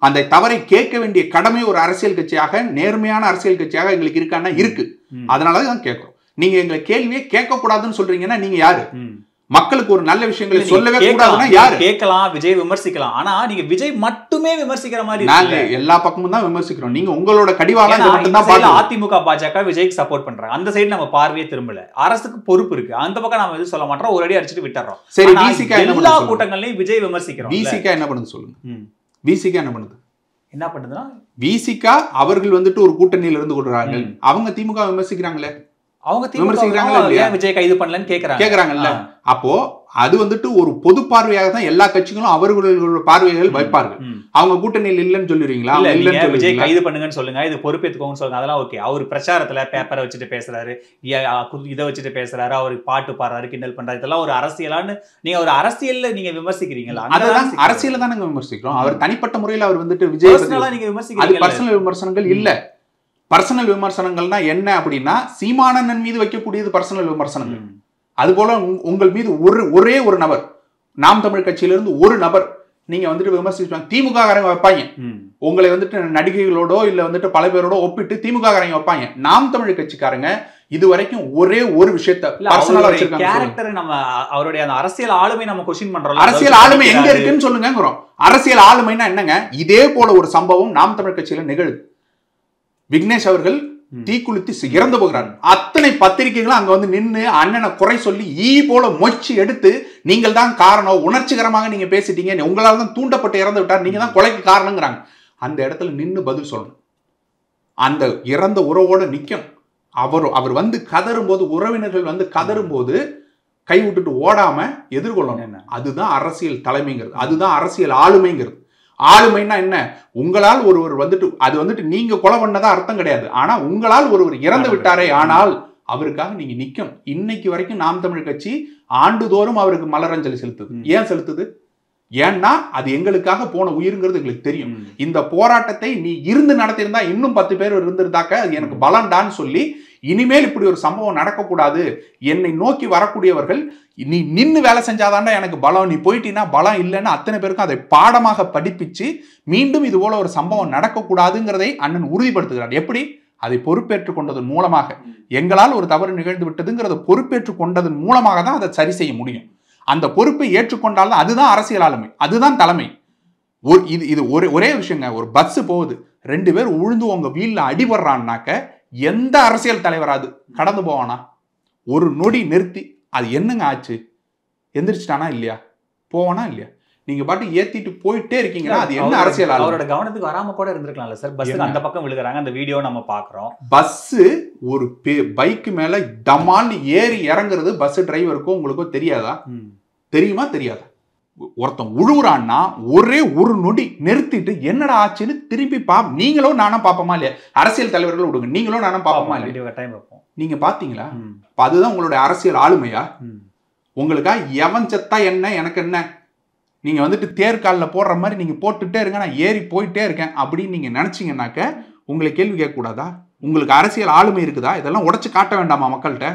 அந்த தவறை கேட்க வேண்டிய கடமை ஒரு அரசியல் கட்சியாக, நேர்மையான அரசியல் கட்சியாக எங்களுக்கு இருக்கான்னா இருக்கு. அதனாலதான் கேட்கிறோம். நீங்க எங்களை கேள்வியே கேட்க கூடாதுன்னு சொல்றீங்கன்னா நீங்க யாரு? மக்களுக்கு ஒரு நல்ல விஷயங்களை சொல்லவே கூடாதுன்னா யாரு? கேட்கலாம், விஜய் விமர்சிக்கலாம். ஆனா நீங்க விஜய் மட்டுமே விமர்சிக்கிற மாதிரி நாங்க எல்லா பக்கமும் தான் விமர்சிக்கிறோம். நீங்க உங்களோட கடிவாளம் அதிமுக பாஜக விஜய்க்கு சப்போர்ட் பண்றாங்க. அந்த சைடு நம்ம பார்வையே திரும்பல. அரசுக்கு பொறுப்பு இருக்கு. அந்த பக்கம் நாம எதுவும் சொல்ல மாட்டோம். ஒரு அடி அடிச்சுட்டு விட்டுறோம். சரி, விசிகா எல்லா கூட்டங்களையும் விஜய் விமர்சிக்கிறோம். விசிகா என்ன பண்ணுது சொல்லுங்க. விசிகா என்ன பண்ணுதுன்னா விசிகா அவர்கள் வந்துட்டு ஒரு கூட்டணியில இருந்து கொள்றாங்க. அவங்க திமுக விமர்சிக்கிறாங்களே. அவங்க விமர்சிக்கிறாங்களா? விஜய் கைது பண்ணலன்னு கேக்குறாங்கல்ல. அப்போ அது வந்துட்டு ஒரு பொது பார்வையாக தான் எல்லா கட்சிகளும் அவர்களோட பார்வைகள் வைப்பார்கள். அவங்க கூட்டணியில் இல்லைன்னு சொல்லிடுவீங்களா? விஜய் கைது பண்ணுங்கன்னு சொல்லுங்க, இது பொறுப்பேற்றுக்கோங்கன்னு சொல்லுங்க, அதெல்லாம் ஓகே. அவர் பிரச்சாரத்துல பேப்பரை வச்சுட்டு பேசுறாரு, இதை வச்சுட்டு பேசுறாரு, அவரு பாட்டு பாடுறாரு, கிண்டல் பண்றாரு, இதெல்லாம் ஒரு அரசியலான்னு நீங்க ஒரு அரசியல்ல நீங்க விமர்சிக்கிறீங்களா? அதெல்லாம் அரசியல தான் நாங்க விமர்சிக்கிறோம். அவர் தனிப்பட்ட முறையில் அவர் வந்துட்டு விஜய் நீங்க விமர்சிக்கிறீங்க. பர்சனல் விமர்சனங்கள் இல்ல. பர்சனல் விமர்சனங்கள்னா என்ன அப்படின்னா சீமானன் மீது வைக்கக்கூடியது பர்சனல் விமர்சனங்கள். அது போல உங்கள் மீது ஒரே ஒரு நபர், நாம் தமிழ் கட்சியிலிருந்து ஒரு நபர் நீங்க வந்துட்டு விமர்சிப்பாங்க. திமுக காரங்க வைப்பாங்க உங்களை வந்துட்டு நடிகைகளோட இல்ல வந்துட்டு பல பேரோட ஒப்பிட்டு திமுக காரங்க வைப்பாங்க. நாம் தமிழ் கட்சிக்காரங்க இது வரைக்கும் ஒரே ஒரு விஷயத்தை பர்சனலா வச்சிருக்காங்க. நம்ம அவருடைய அந்த அரசியல் ஆளுமை நம்ம கொஸ்டின் பண்றோம். அரசியல் ஆளுமை எங்க இருக்குன்னு சொல்லுங்க. அரசியல் ஆளுமைன்னா என்னங்க? இதே போல ஒரு சம்பவம் நாம் தமிழ் கட்சியில நிகழுது. விக்னேஷ் அவர்கள் தீக்குளித்து இறந்து போகிறார். அத்தனை பத்திரிகைகளும் அங்க வந்து நின்று அண்ணனை குறை சொல்லி போல மொச்சு எடுத்து நீங்கள் தான் காரணம், உணர்ச்சிகரமாக நீங்க பேசிட்டீங்க, உங்களால தான் தூண்டப்பட்டு இறந்து விட்டார், நீங்க தான் கொலைக்கு காரணங்கிறாங்க. அந்த இடத்துல நின்று பதில் சொல்லணும். அந்த இறந்த உறவோட நிக்கணும். அவர் வந்து கதறும் போது, உறவினர்கள் வந்து கதறும் போது கை விட்டுட்டு ஓடாம எதிர்கொள்ளணும். அதுதான் அரசியல் தலைமைங்கிறது. அதுதான் அரசியல் ஆளுமைங்கிறது. ஆளுமைன்னா என்ன? உங்களால் ஒருவர் வந்துட்டு அது வந்துட்டு நீங்க கொலை பண்ணதா அர்த்தம் கிடையாது. ஆனா உங்களால் ஒருவர் இறந்து விட்டாரே, ஆனால் அவருக்காக நீங்க நிக்கணும். இன்னைக்கு வரைக்கும் நாம் தமிழ் கட்சி ஆண்டுதோறும் அவருக்கு மலரஞ்சலி செலுத்துது. ஏன் செலுத்துது? ஏன்னா அது எங்களுக்காக போன உயிருங்கிறது எங்களுக்கு தெரியும். இந்த போராட்டத்தை நீ இருந்து நடத்தியிருந்தா இன்னும் 10 பேர் இருந்திருந்தாக்க அது எனக்கு பலன்டான்னு சொல்லி இனிமேல் இப்படி ஒரு சம்பவம் நடக்கக்கூடாது. என்னை நோக்கி வரக்கூடியவர்கள் நீ நின்று வேலை செஞ்சாதாண்டா எனக்கு பலம், நீ போயிட்டீன்னா பலம் இல்லைன்னு அத்தனை பேருக்கும் அதை பாடமாக படிப்பிச்சு மீண்டும் இது போல ஒரு சம்பவம் நடக்கக்கூடாதுங்கிறதை அண்ணன் உறுதிப்படுத்துகிறார். எப்படி? அதை பொறுப்பேற்றுக் கொண்டதன் மூலமாக. எங்களால் ஒரு தவறு நிகழ்ந்து விட்டதுங்கிறத பொறுப்பேற்றுக் கொண்டதன் மூலமாக தான் அதை சரி செய்ய முடியும். அந்த பொறுப்பை ஏற்றுக்கொண்டால்தான் அதுதான் அரசியல் ஆளுமை, அதுதான் தலைமை. இது ஒரே விஷயங்க. ஒரு பஸ் போகுது, 2 பேர் உழுந்து உங்க வீல்ல அடிபடுறான்னாக்க எந்த அரசியல் தலைவராது கடந்து போவானா? ஒரு நொடி நிறுத்தி அது என்னங்க ஆச்சு, எந்திரிச்சிட்டானா இல்லையா, போவானா இல்லையா? நீங்க பாட்டு ஏத்திட்டு போயிட்டே இருக்கீங்கன்னா அது என்ன அரசியல்? அவரோட கவனத்துக்கு வராம கூட இருந்திருக்கலாம்ல சார். பஸ்ஸுக்கு அந்த பக்கம் விழுகிறாங்க, அந்த வீடியோ நம்ம பாக்குறோம். பஸ் ஒரு பைக்கு மேல டமால்னு ஏறி இறங்குறது பஸ் டிரைவருக்கும் உங்களுக்கும் தெரியாதா? தெரியுமா தெரியாதா? ஒருத்தன் உழுவுறான்னா ஒரே ஒரு நொடி நிறுத்திட்டு என்னடா ஆச்சுன்னு திருப்பி நீங்களும் நானும் பாப்போமா இல்லையா? அரசியல் தலைவர்கள் விடுங்க, நீங்களும் நானும் பாப்போமா இல்லையா? நீங்க பாத்தீங்களா? அதுதான் உங்களுடைய அரசியல் ஆளுமையா? உங்களுக்கா எவன் செத்தா என்ன எனக்கு என்ன? நீங்க வந்துட்டு தேர்காலில் போடுற மாதிரி நீங்க போட்டுட்டே இருங்க, நான் ஏறி போயிட்டே இருக்கேன் அப்படின்னு நீங்க நினைச்சீங்கன்னாக்க உங்களை கேள்வி கேட்கக்கூடாதா? உங்களுக்கு அரசியல் ஆளுமை இருக்குதா? இதெல்லாம் உடைச்சு காட்ட வேண்டாமா மக்கள்கிட்ட?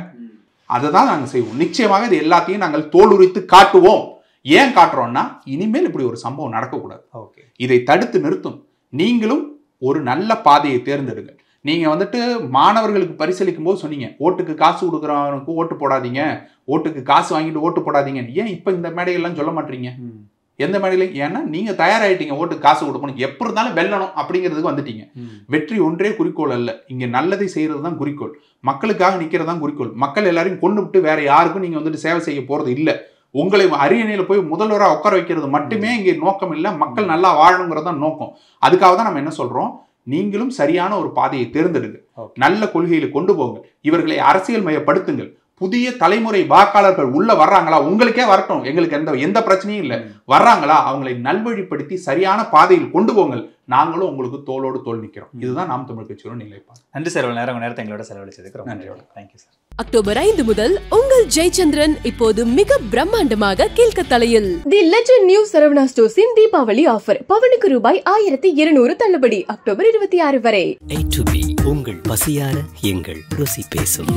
அதை தான் நாங்கள் செய்வோம். நிச்சயமாக இது எல்லாத்தையும் நாங்கள் தோலுரித்து காட்டுவோம். ஏன் காட்டுறோம்னா இனிமேல் இப்படி ஒரு சம்பவம் நடக்கக்கூடாது. இதை தடுத்து நிறுத்தும். நீங்களும் ஒரு நல்ல பாதையை தேர்ந்தெடுங்க. நீங்க வந்துட்டு மாணவர்களுக்கு பரிசளிக்கும் போது சொன்னீங்க, ஓட்டுக்கு காசு கொடுக்குறவனுக்கு ஓட்டு போடாதீங்க, ஓட்டுக்கு காசு வாங்கிட்டு ஓட்டு போடாதீங்க. ஏன் இப்ப இந்த மேடையெல்லாம் சொல்ல மாட்டீங்க? எந்த மேடையில? ஏன்னா நீங்க தயாராயிட்டீங்க ஓட்டுக்கு காசு கொடுக்கணும், எப்படி இருந்தாலும் வெல்லணும் அப்படிங்கிறதுக்கு வந்துட்டீங்க. வெற்றி ஒன்றே குறிக்கோள் அல்ல, இங்க நல்லதை செய்யறது தான் குறிக்கோள். மக்களுக்காக நிக்கிறது தான் குறிக்கோள். மக்கள் எல்லாரையும் கொண்டு விட்டு வேற யாருக்கும் நீங்க வந்துட்டு சேவை செய்ய போறது இல்லை. உங்களை அரியணையில போய் முதல்வராக உட்கார வைக்கிறது மட்டுமே இங்கே நோக்கம் இல்லை. மக்கள் நல்லா வாழணுங்கிறது தான் நோக்கம். அதுக்காக தான் நம்ம என்ன சொல்றோம், நீங்களும் சரியான ஒரு பாதையை தேர்ந்தெடுங்க, நல்ல கொள்கையில கொண்டு போங்க, இவர்களை அரசியல் மயப்படுத்துங்கள். புதிய தலைமுறை வாக்காளர்கள் உள்ள வர்றாங்களா? உங்களுக்கே வரட்டும், எங்களுக்கு எந்த பிரச்சனையும் இல்லை. வர்றாங்களா? அவங்களை நல்வழிப்படுத்தி சரியான பாதையில் கொண்டு போங்கள். நாங்களும் உங்களுக்கு தோளோடு தோள் நிற்கிறோம். இதுதான் நாம் தமிழ் கட்சியோட நிலைப்பாடு. நன்றி சார், நேரத்தை எங்களோட செலவழிச்சதுக்கு ரொம்ப நன்றி. Thank you sir. அக்டோபர் 5 முதல் உங்கள் ஜெயச்சந்திரன் இப்போது மிக பிரம்மாண்டமாக கீழ்கத்தலையில். தி லெஜண்ட் நியூ சரவணா ஸ்டோர்ஸின் தீபாவளி ஆஃபர். பவனுக்கு ரூபாய் 1200 தள்ளுபடி அக்டோபர் 26 வரை. A to B உங்கள் பசியார எங்கள் ருசி பேசும்.